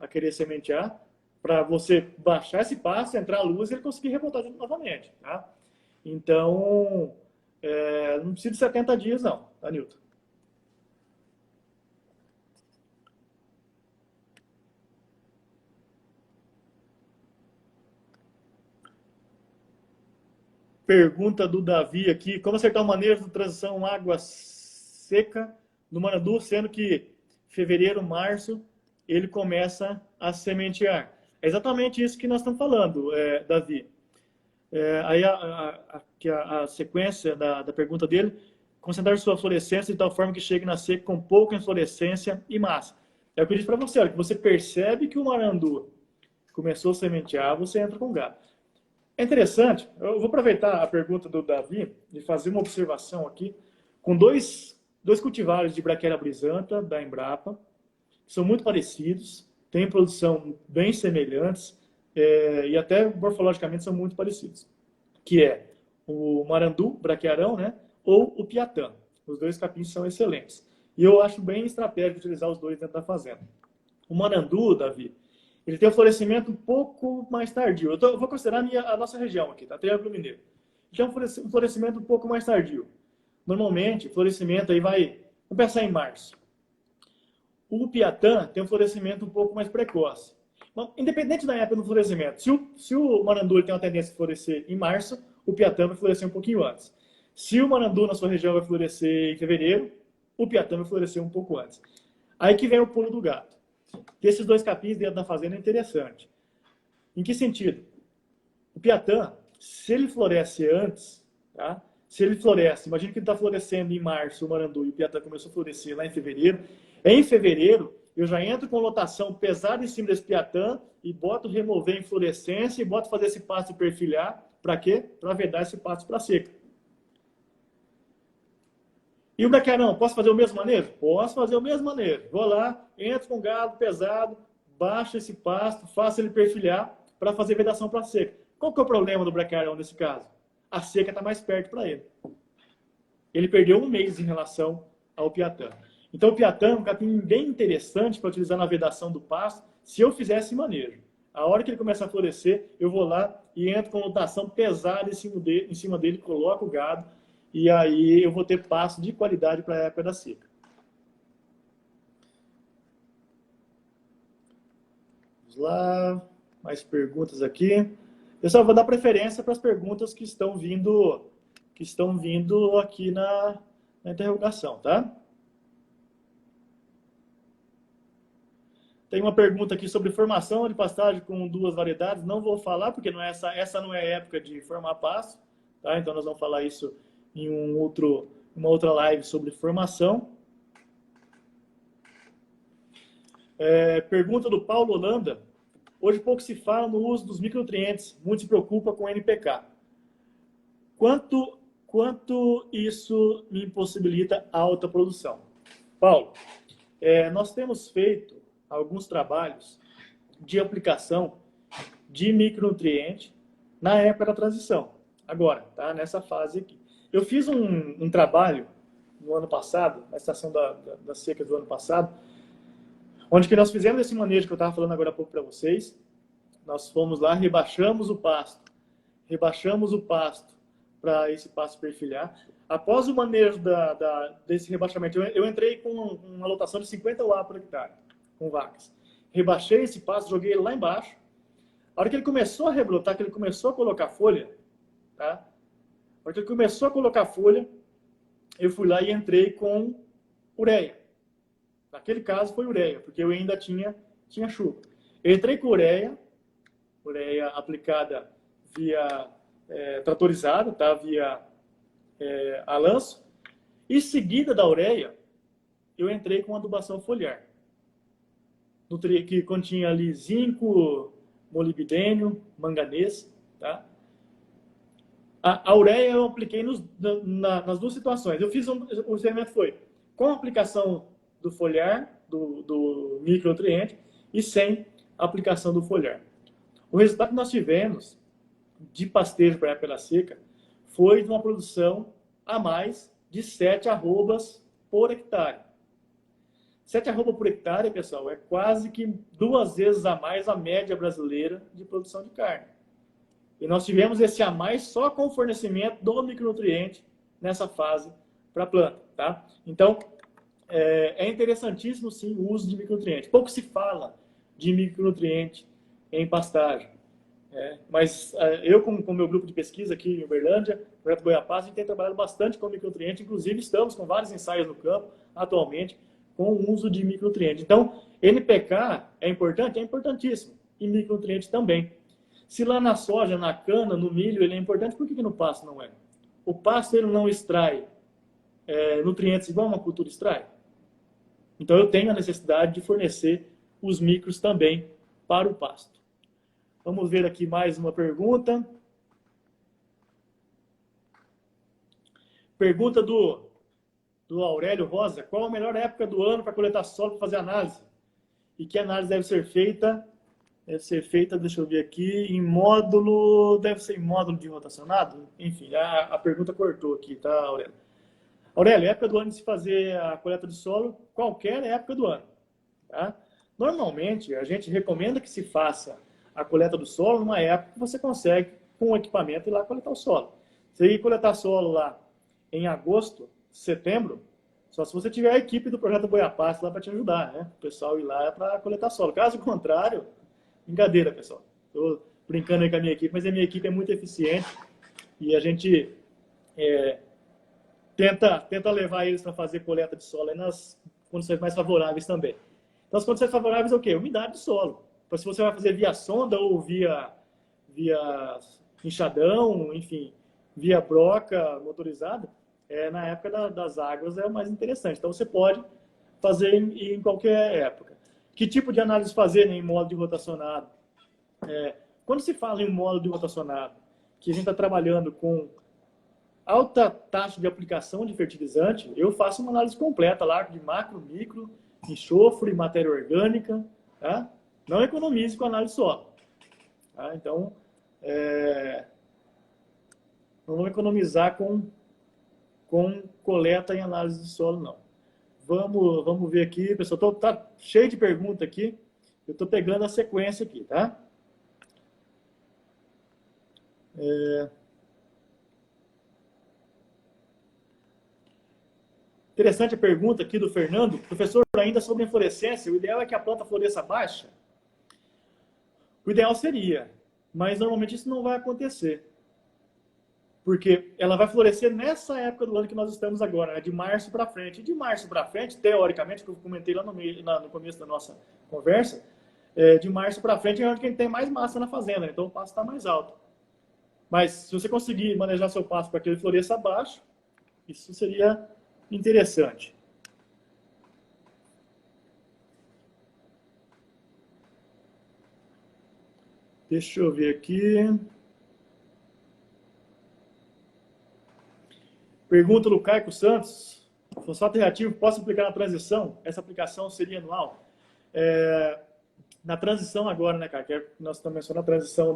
querer sementear, para você baixar esse pasto, entrar a luz e ele conseguir rebotar novamente. Tá? Então, não precisa de 70 dias não, tá, Nilton? Pergunta do Davi aqui, como acertar o manejo de transição água seca no Marandu, sendo que fevereiro, março, ele começa a sementear. É exatamente isso que nós estamos falando, Davi. Aí a sequência da pergunta dele, concentrar sua fluorescência de tal forma que chegue na seca com pouca inflorescência e massa. É o que eu disse para você, olha, que você percebe que o Marandu começou a sementear, você entra com gado. É interessante, eu vou aproveitar a pergunta do Davi e fazer uma observação aqui com dois cultivares de Braquiária brisanta da Embrapa, que são muito parecidos, têm produção bem semelhantes e até morfologicamente são muito parecidos, que é o Marandu, braquiarão, né, ou o Piatã. Os dois capins são excelentes. E eu acho bem estratégico utilizar os dois dentro da fazenda. O Marandu, Davi, ele tem um florescimento um pouco mais tardio. Eu vou considerar a nossa região aqui, tá? Triângulo Mineiro. Ele tem um florescimento um pouco mais tardio. Normalmente, o florescimento aí vai... Vamos pensar em março. O Piatã tem um florescimento um pouco mais precoce. Mas, independente da época do florescimento, se o Marandu ele tem uma tendência a florescer em março, o Piatã vai florescer um pouquinho antes. Se o Marandu na sua região vai florescer em fevereiro, o Piatã vai florescer um pouco antes. Aí que vem o pulo do gato. Esses dois capins dentro da fazenda é interessante. Em que sentido? O Piatã, se ele floresce antes, tá? Se ele floresce, imagina que ele está florescendo em março, o Marandu, e o Piatã começou a florescer lá em fevereiro. Em fevereiro, eu já entro com lotação pesada em cima desse Piatã e boto remover inflorescência e boto fazer esse pasto perfilhar. Para quê? Para vedar esse pasto para seca. E o braquiarão, posso fazer o mesmo manejo? Posso fazer o mesmo manejo. Vou lá, entro com gado pesado, baixo esse pasto, faço ele perfilhar para fazer vedação para seca. Qual que é o problema do braquiarão nesse caso? A seca está mais perto para ele. Ele perdeu um mês em relação ao Piatã. Então o Piatã é um capim bem interessante para utilizar na vedação do pasto, se eu fizesse manejo. A hora que ele começa a florescer, eu vou lá e entro com lotação pesada em cima dele, coloco o gado, e aí eu vou ter pasto de qualidade para a época da seca. Vamos lá, mais perguntas aqui. Eu só vou dar preferência para as perguntas que estão vindo aqui na interrogação, tá? Tem uma pergunta aqui sobre formação de pastagem com duas variedades. Não vou falar, porque essa não é época de formar pasto, tá? Então nós vamos falar isso em uma outra live sobre formação. Pergunta do Paulo Holanda. Hoje pouco se fala no uso dos micronutrientes, muito se preocupa com NPK. Quanto isso me impossibilita alta produção? Paulo, nós temos feito alguns trabalhos de aplicação de micronutriente na época da transição. Agora, tá? Nessa fase aqui. Eu fiz um trabalho no ano passado, na estação da seca do ano passado, onde que nós fizemos esse manejo que eu estava falando agora há pouco para vocês. Nós fomos lá, rebaixamos o pasto para esse pasto perfilhar. Após o manejo desse rebaixamento, eu entrei com uma lotação de 50 UA por hectare, com vacas. Rebaixei esse pasto, joguei ele lá embaixo. A hora que ele começou a rebrotar, que ele começou a colocar folha, tá? A hora que ele começou a colocar folha, eu fui lá e entrei com ureia. Naquele caso foi ureia, porque eu ainda tinha chuva. Eu entrei com ureia aplicada via tratorizada, tá? Via a lanço. E seguida da ureia, eu entrei com adubação foliar. Que continha ali zinco, molibdênio, manganês, tá? A ureia eu apliquei nas duas situações. O experimento foi com a aplicação do foliar, do micronutriente, e sem aplicação do foliar. O resultado que nós tivemos de pastejo para a época da seca foi de uma produção a mais de 7 arrobas por hectare. 7 arroba por hectare, pessoal, é quase que 2 vezes a mais a média brasileira de produção de carne. E nós tivemos esse a mais só com o fornecimento do micronutriente nessa fase para a planta, tá? Então, é interessantíssimo, sim, o uso de micronutriente. Pouco se fala de micronutriente em pastagem. Mas eu, com o meu grupo de pesquisa aqui em Uberlândia, no Projeto Goiapaz, a gente tem trabalhado bastante com micronutriente, inclusive estamos com vários ensaios no campo, atualmente, com o uso de micronutriente. Então, NPK é importante? É importantíssimo. E micronutriente também. Se lá na soja, na cana, no milho, ele é importante, por que no pasto não é? O pasto ele não extrai nutrientes igual uma cultura extrai. Então, eu tenho a necessidade de fornecer os micros também para o pasto. Vamos ver aqui mais uma pergunta. Pergunta do Aurélio Rosa. Qual a melhor época do ano para coletar solo para fazer análise? E que análise deve ser feita? Deve ser feita, deixa eu ver aqui, em módulo... Deve ser em módulo de rotacionado? Enfim, a pergunta cortou aqui, tá, Aurélio? Aurélio, época do ano de se fazer a coleta de solo, qualquer época do ano. Tá? Normalmente, a gente recomenda que se faça a coleta do solo numa época que você consegue, com o equipamento, ir lá coletar o solo. Você ir coletar solo lá em agosto, setembro, só se você tiver a equipe do Projeto Goiapaz lá para te ajudar, né? O pessoal ir lá para coletar solo. Caso contrário, brincadeira, pessoal. Estou brincando aí com a minha equipe, mas a minha equipe é muito eficiente e a gente tenta levar eles para fazer coleta de solo aí nas condições mais favoráveis também. Então, as condições favoráveis é o quê? Umidade do solo. Então, se você vai fazer via sonda ou via enxadão, enfim, via broca motorizada, na época das águas é o mais interessante. Então, você pode fazer em qualquer época. Que tipo de análise fazer em módulo de rotacionado? Quando se fala em módulo de rotacionado, que a gente está trabalhando com alta taxa de aplicação de fertilizante, eu faço uma análise completa lá de macro, micro, enxofre, matéria orgânica, tá? Não economize com análise solo. Tá? Então, não vamos economizar com coleta em análise de solo, não. Vamos ver aqui, pessoal. Tá cheio de perguntas aqui. Eu estou pegando a sequência aqui, tá? Interessante a pergunta aqui do Fernando. Professor, ainda sobre inflorescência, o ideal é que a planta floresça baixa? O ideal seria, mas normalmente isso não vai acontecer. Porque ela vai florescer nessa época do ano que nós estamos agora, né? De março para frente. E de março para frente, teoricamente, que eu comentei lá no começo da nossa conversa, de março para frente é onde quem tem mais massa na fazenda, né? Então o pasto está mais alto. Mas se você conseguir manejar seu pasto para que ele floresça abaixo, isso seria interessante. Deixa eu ver aqui. Pergunta do Caico Santos. Fosfato reativo posso aplicar na transição? Essa aplicação seria anual? Na transição agora, né, cara? Que nós estamos mencionando a transição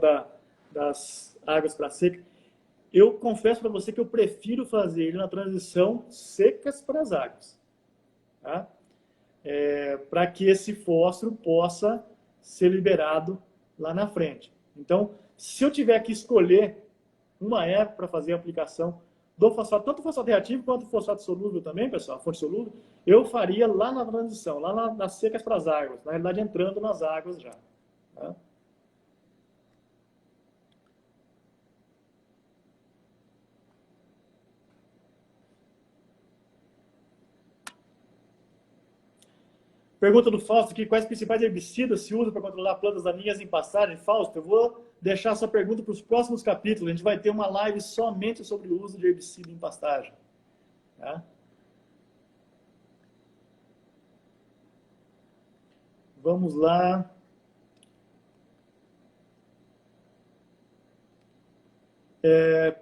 das águas para seca. Eu confesso para você que eu prefiro fazer ele na transição secas para as águas. Tá? Para que esse fósforo possa ser liberado lá na frente. Então, se eu tiver que escolher uma época para fazer a aplicação do fosfato, tanto o fosfato reativo quanto o fosfato solúvel também, pessoal, a fonte solúvel, eu faria lá na transição, lá nas secas para as águas. Na realidade, entrando nas águas já. Tá? Pergunta do Fausto aqui, quais principais herbicidas se usam para controlar plantas daninhas em pastagem? Fausto, eu vou deixar essa pergunta para os próximos capítulos. A gente vai ter uma live somente sobre o uso de herbicida em pastagem. Tá? Vamos lá.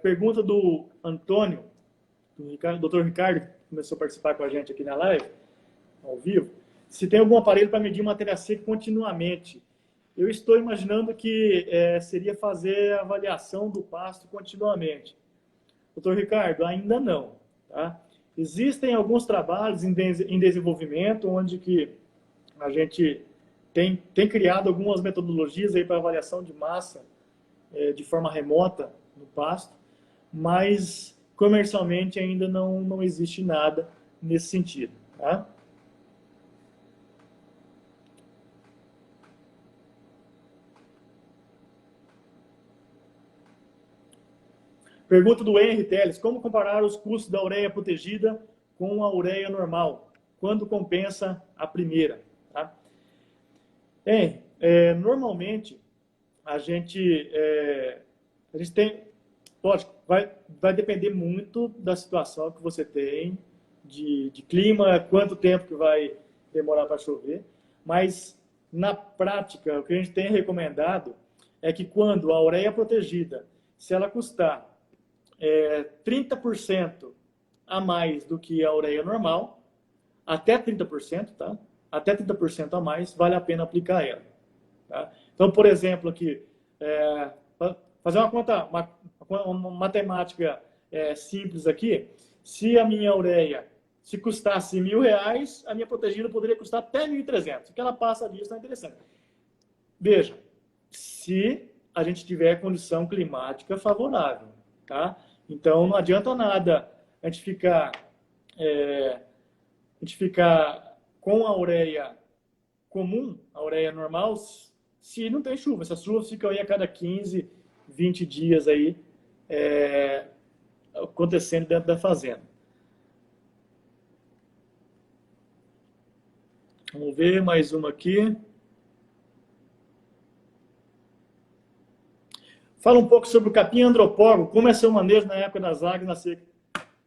Pergunta do Antônio, do Dr. Ricardo, que começou a participar com a gente aqui na live, ao vivo. Se tem algum aparelho para medir matéria seca continuamente. Eu estou imaginando que seria fazer a avaliação do pasto continuamente. Doutor Ricardo, ainda não. Tá? Existem alguns trabalhos em desenvolvimento, onde que a gente tem criado algumas metodologias aí para avaliação de massa de forma remota no pasto, mas comercialmente ainda não existe nada nesse sentido. Tá? Pergunta do Henry Teles: como comparar os custos da ureia protegida com a ureia normal? Quando compensa a primeira? Tá? Normalmente, a gente tem... Lógico, vai depender muito da situação que você tem, de clima, quanto tempo que vai demorar para chover. Mas, na prática, o que a gente tem recomendado é que quando a ureia protegida, se ela custar 30% a mais do que a ureia normal, até 30%, tá? Até 30% a mais, vale a pena aplicar ela. Tá? Então, por exemplo, aqui, fazer uma matemática simples aqui, se a minha ureia se custasse R$1.000, a minha protegida poderia custar até 1.300. O que ela passa disso é interessante. Veja, se a gente tiver condição climática favorável. Tá? Então, não adianta nada a gente ficar com a ureia comum, a ureia normal, se não tem chuva. Essas chuvas ficam aí a cada 15, 20 dias aí, acontecendo dentro da fazenda. Vamos ver mais uma aqui. Fala um pouco sobre o capim andropólogo, como é seu manejo na época das águas na seca.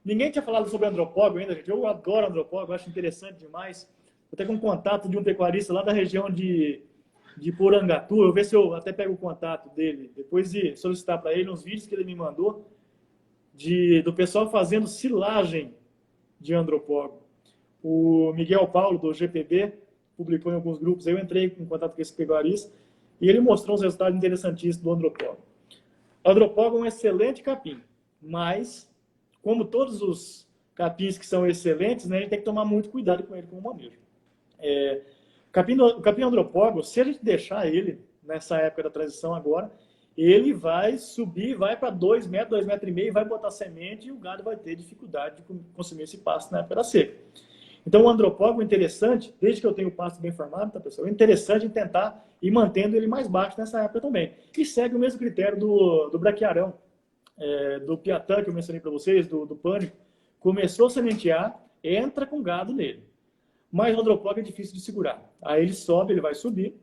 Ninguém tinha falado sobre andropólogo ainda, gente. Eu adoro andropólogo, acho interessante demais. Eu tenho um contato de um pecuarista lá da região de Porangatu. Eu vou ver se eu até pego o contato dele, depois de solicitar para ele uns vídeos que ele me mandou do pessoal fazendo silagem de andropólogo. O Miguel Paulo, do GPB, publicou em alguns grupos. Eu entrei em contato com esse pecuarista e ele mostrou uns resultados interessantíssimos do andropólogo. O andropólogo é um excelente capim, mas, como todos os capins que são excelentes, né, a gente tem que tomar muito cuidado com ele, com o manejo. O capim andropólogo, se a gente deixar ele nessa época da transição agora, ele vai subir, vai para 2 metros, 2,5 metros, vai botar semente e o gado vai ter dificuldade de consumir esse pasto na época da seca. Então, o andropólogo é interessante, desde que eu tenho o pasto bem formado, tá, pessoal? É interessante em tentar ir mantendo ele mais baixo nessa época também. E segue o mesmo critério do braquiarão, do piatã, que eu mencionei para vocês, do pânico. Começou a sementear, entra com gado nele. Mas o andropólogo é difícil de segurar. Aí ele sobe, ele vai subir,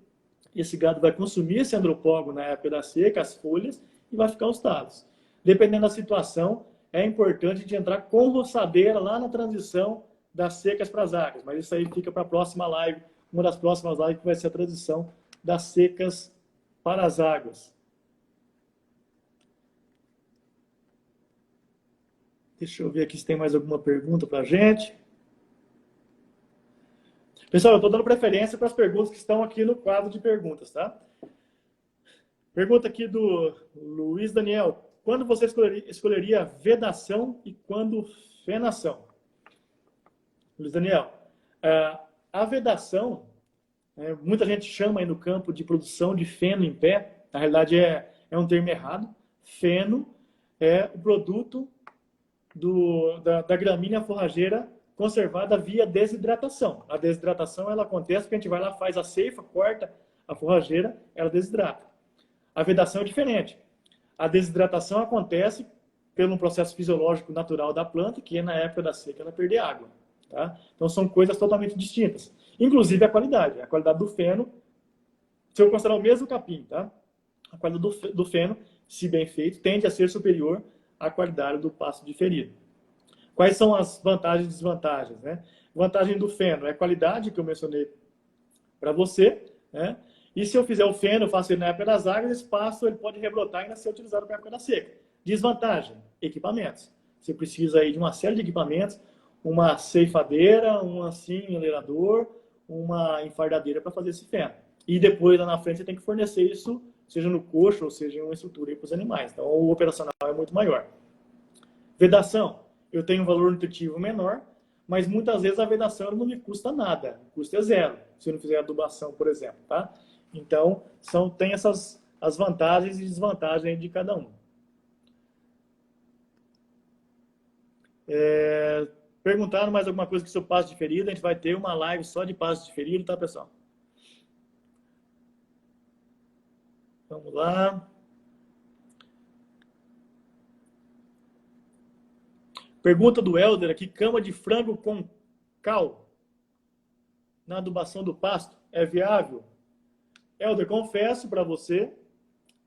esse gado vai consumir esse andropólogo na época da seca, as folhas, e vai ficar os talos. Dependendo da situação, é importante a gente entrar com roçadeira lá na transição das secas para as águas, mas isso aí fica para a próxima live, uma das próximas lives que vai ser a transição das secas para as águas. Deixa eu ver aqui se tem mais alguma pergunta para a gente. Pessoal, eu estou dando preferência para as perguntas que estão aqui no quadro de perguntas, tá? Pergunta aqui do Luiz Daniel. Quando você escolheria vedação e quando fenação? Luiz Daniel, a vedação, muita gente chama aí no campo de produção de feno em pé. Na realidade é um termo errado. Feno é o produto da gramínea forrageira conservada via desidratação. A desidratação ela acontece porque a gente vai lá, faz a ceifa, corta a forrageira, ela desidrata. A vedação é diferente. A desidratação acontece pelo processo fisiológico natural da planta, que é na época da seca ela perder água. Tá? Então são coisas totalmente distintas. Inclusive a qualidade. A qualidade do feno, se eu considerar o mesmo capim, tá? A qualidade do feno, se bem feito, tende a ser superior à qualidade do pasto diferido. Quais são as vantagens e desvantagens? Né? Vantagem do feno é a qualidade, que eu mencionei para você. Né? E se eu fizer o feno, eu faço ele na época das águas, esse pasto ele pode rebrotar e ainda ser utilizado para a época da seca. Desvantagem, equipamentos. Você precisa aí de uma série de equipamentos, uma ceifadeira, um enlerador, uma enfardadeira para fazer esse feno. E depois, lá na frente, você tem que fornecer isso, seja no coxo ou seja em uma estrutura para os animais. Então, o operacional é muito maior. Vedação. eu tenho um valor nutritivo menor, mas muitas vezes a vedação não me custa nada, o custo é zero, se eu não fizer adubação, por exemplo, tá? Então, tem as vantagens e desvantagens de cada um. Perguntaram mais alguma coisa sobre passo de ferida, a gente vai ter uma live só de passo de ferida, tá, pessoal? Vamos lá. Pergunta do Helder aqui, cama de frango com cal na adubação do pasto é viável? Helder, confesso para você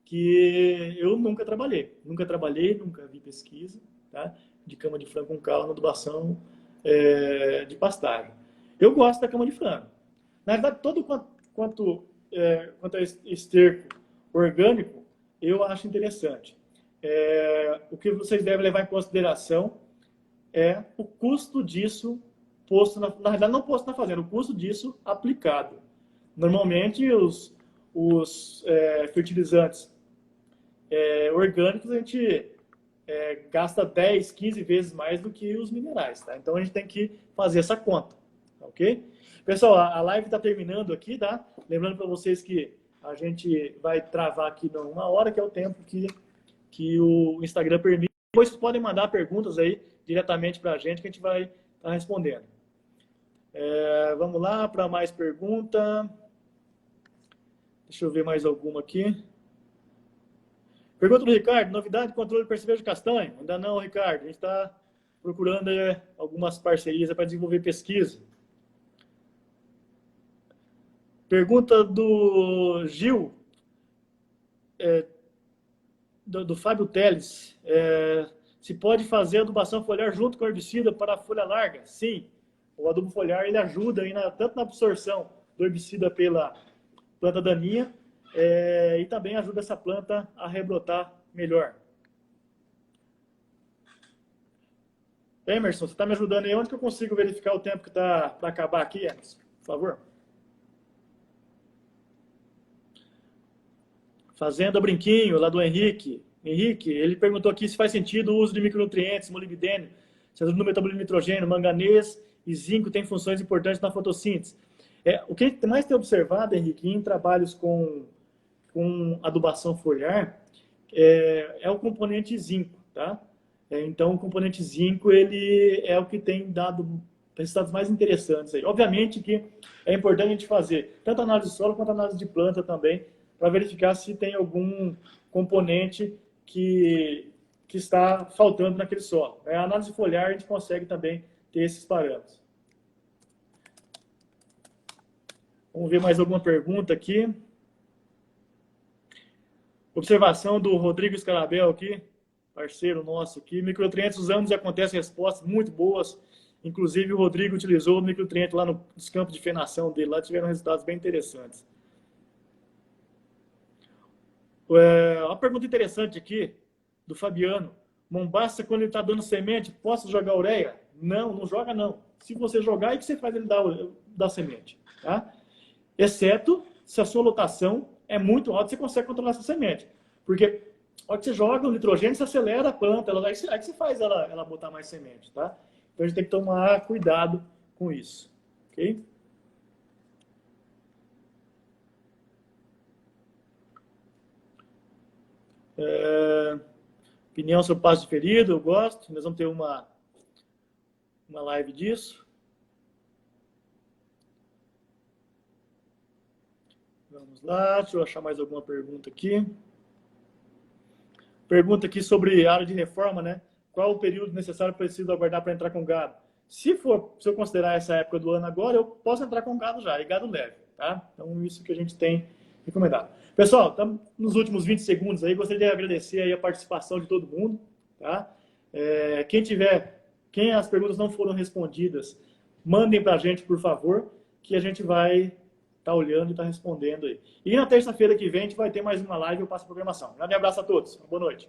que eu nunca trabalhei, nunca vi pesquisa, tá? De cama de frango com cal na adubação de pastagem. Eu gosto da cama de frango. Na verdade, todo quanto a esterco orgânico, eu acho interessante. O que vocês devem levar em consideração é o custo disso posto na verdade não posto na fazenda, o custo disso aplicado. Normalmente os fertilizantes orgânicos a gente gasta 10, 15 vezes mais do que os minerais, tá? Então a gente tem que fazer essa conta, ok? Pessoal, a live está terminando aqui, tá? Lembrando para vocês que a gente vai travar aqui numa hora, que é o tempo que o Instagram permite. Depois vocês podem mandar perguntas aí diretamente para a gente que a gente vai estar respondendo. Vamos lá para mais pergunta. Deixa eu ver mais alguma aqui. Pergunta do Ricardo, novidade de controle de percevejo de castanho? Ainda não, Ricardo. A gente está procurando algumas parcerias para desenvolver pesquisa. Pergunta do Gil, do Fábio Teles. Se pode fazer adubação foliar junto com herbicida para a folha larga? Sim. O adubo foliar ele ajuda aí tanto na absorção do herbicida pela planta daninha e também ajuda essa planta a rebrotar melhor. Emerson, você está me ajudando aí? Onde que eu consigo verificar o tempo que está para acabar aqui, Emerson? Por favor. Fazenda Brinquinho, lá do Henrique. Henrique, ele perguntou aqui se faz sentido o uso de micronutrientes, molibdênio, se ajuda no metabolismo de nitrogênio, manganês e zinco têm funções importantes na fotossíntese. O que a gente mais tem observado, Henrique, em trabalhos com adubação foliar, é o componente zinco, tá? Então, o componente zinco, ele é o que tem dado resultados mais interessantes aí. Obviamente que é importante a gente fazer tanto análise de solo quanto análise de planta também, para verificar se tem algum componente que está faltando naquele solo. A análise foliar a gente consegue também ter esses parâmetros. Vamos ver mais alguma pergunta aqui. Observação do Rodrigo Scarabel aqui, parceiro nosso aqui. Micronutrientes usamos e acontecem respostas muito boas. Inclusive o Rodrigo utilizou o micronutriente lá nos campos de fenação dele. Lá tiveram resultados bem interessantes. Uma pergunta interessante aqui, do Fabiano. Mombaça, quando ele está dando semente, posso jogar ureia? Não, não joga não. Se você jogar, é que você faz ele dar semente. Tá? Exceto se a sua lotação é muito alta, você consegue controlar essa semente. Porque a hora que você joga o nitrogênio, você acelera a planta, aí que você faz ela botar mais semente. Tá? Então a gente tem que tomar cuidado com isso. Ok? Opinião sobre passo de ferido, eu gosto. Nós vamos ter uma live disso. Vamos lá, deixa eu achar mais alguma pergunta aqui. Pergunta aqui sobre área de reforma, né? Qual o período necessário para preciso aguardar para entrar com gado? Se eu considerar essa época do ano agora, eu posso entrar com gado já, e gado leve, tá? Então, isso que a gente tem recomendado. Pessoal, estamos nos últimos 20 segundos aí, gostaria de agradecer aí a participação de todo mundo, tá? Quem as perguntas não foram respondidas, mandem para a gente, por favor, que a gente vai estar olhando e estar respondendo aí. E na terça-feira que vem a gente vai ter mais uma live, eu passo a programação. Um grande abraço a todos, boa noite.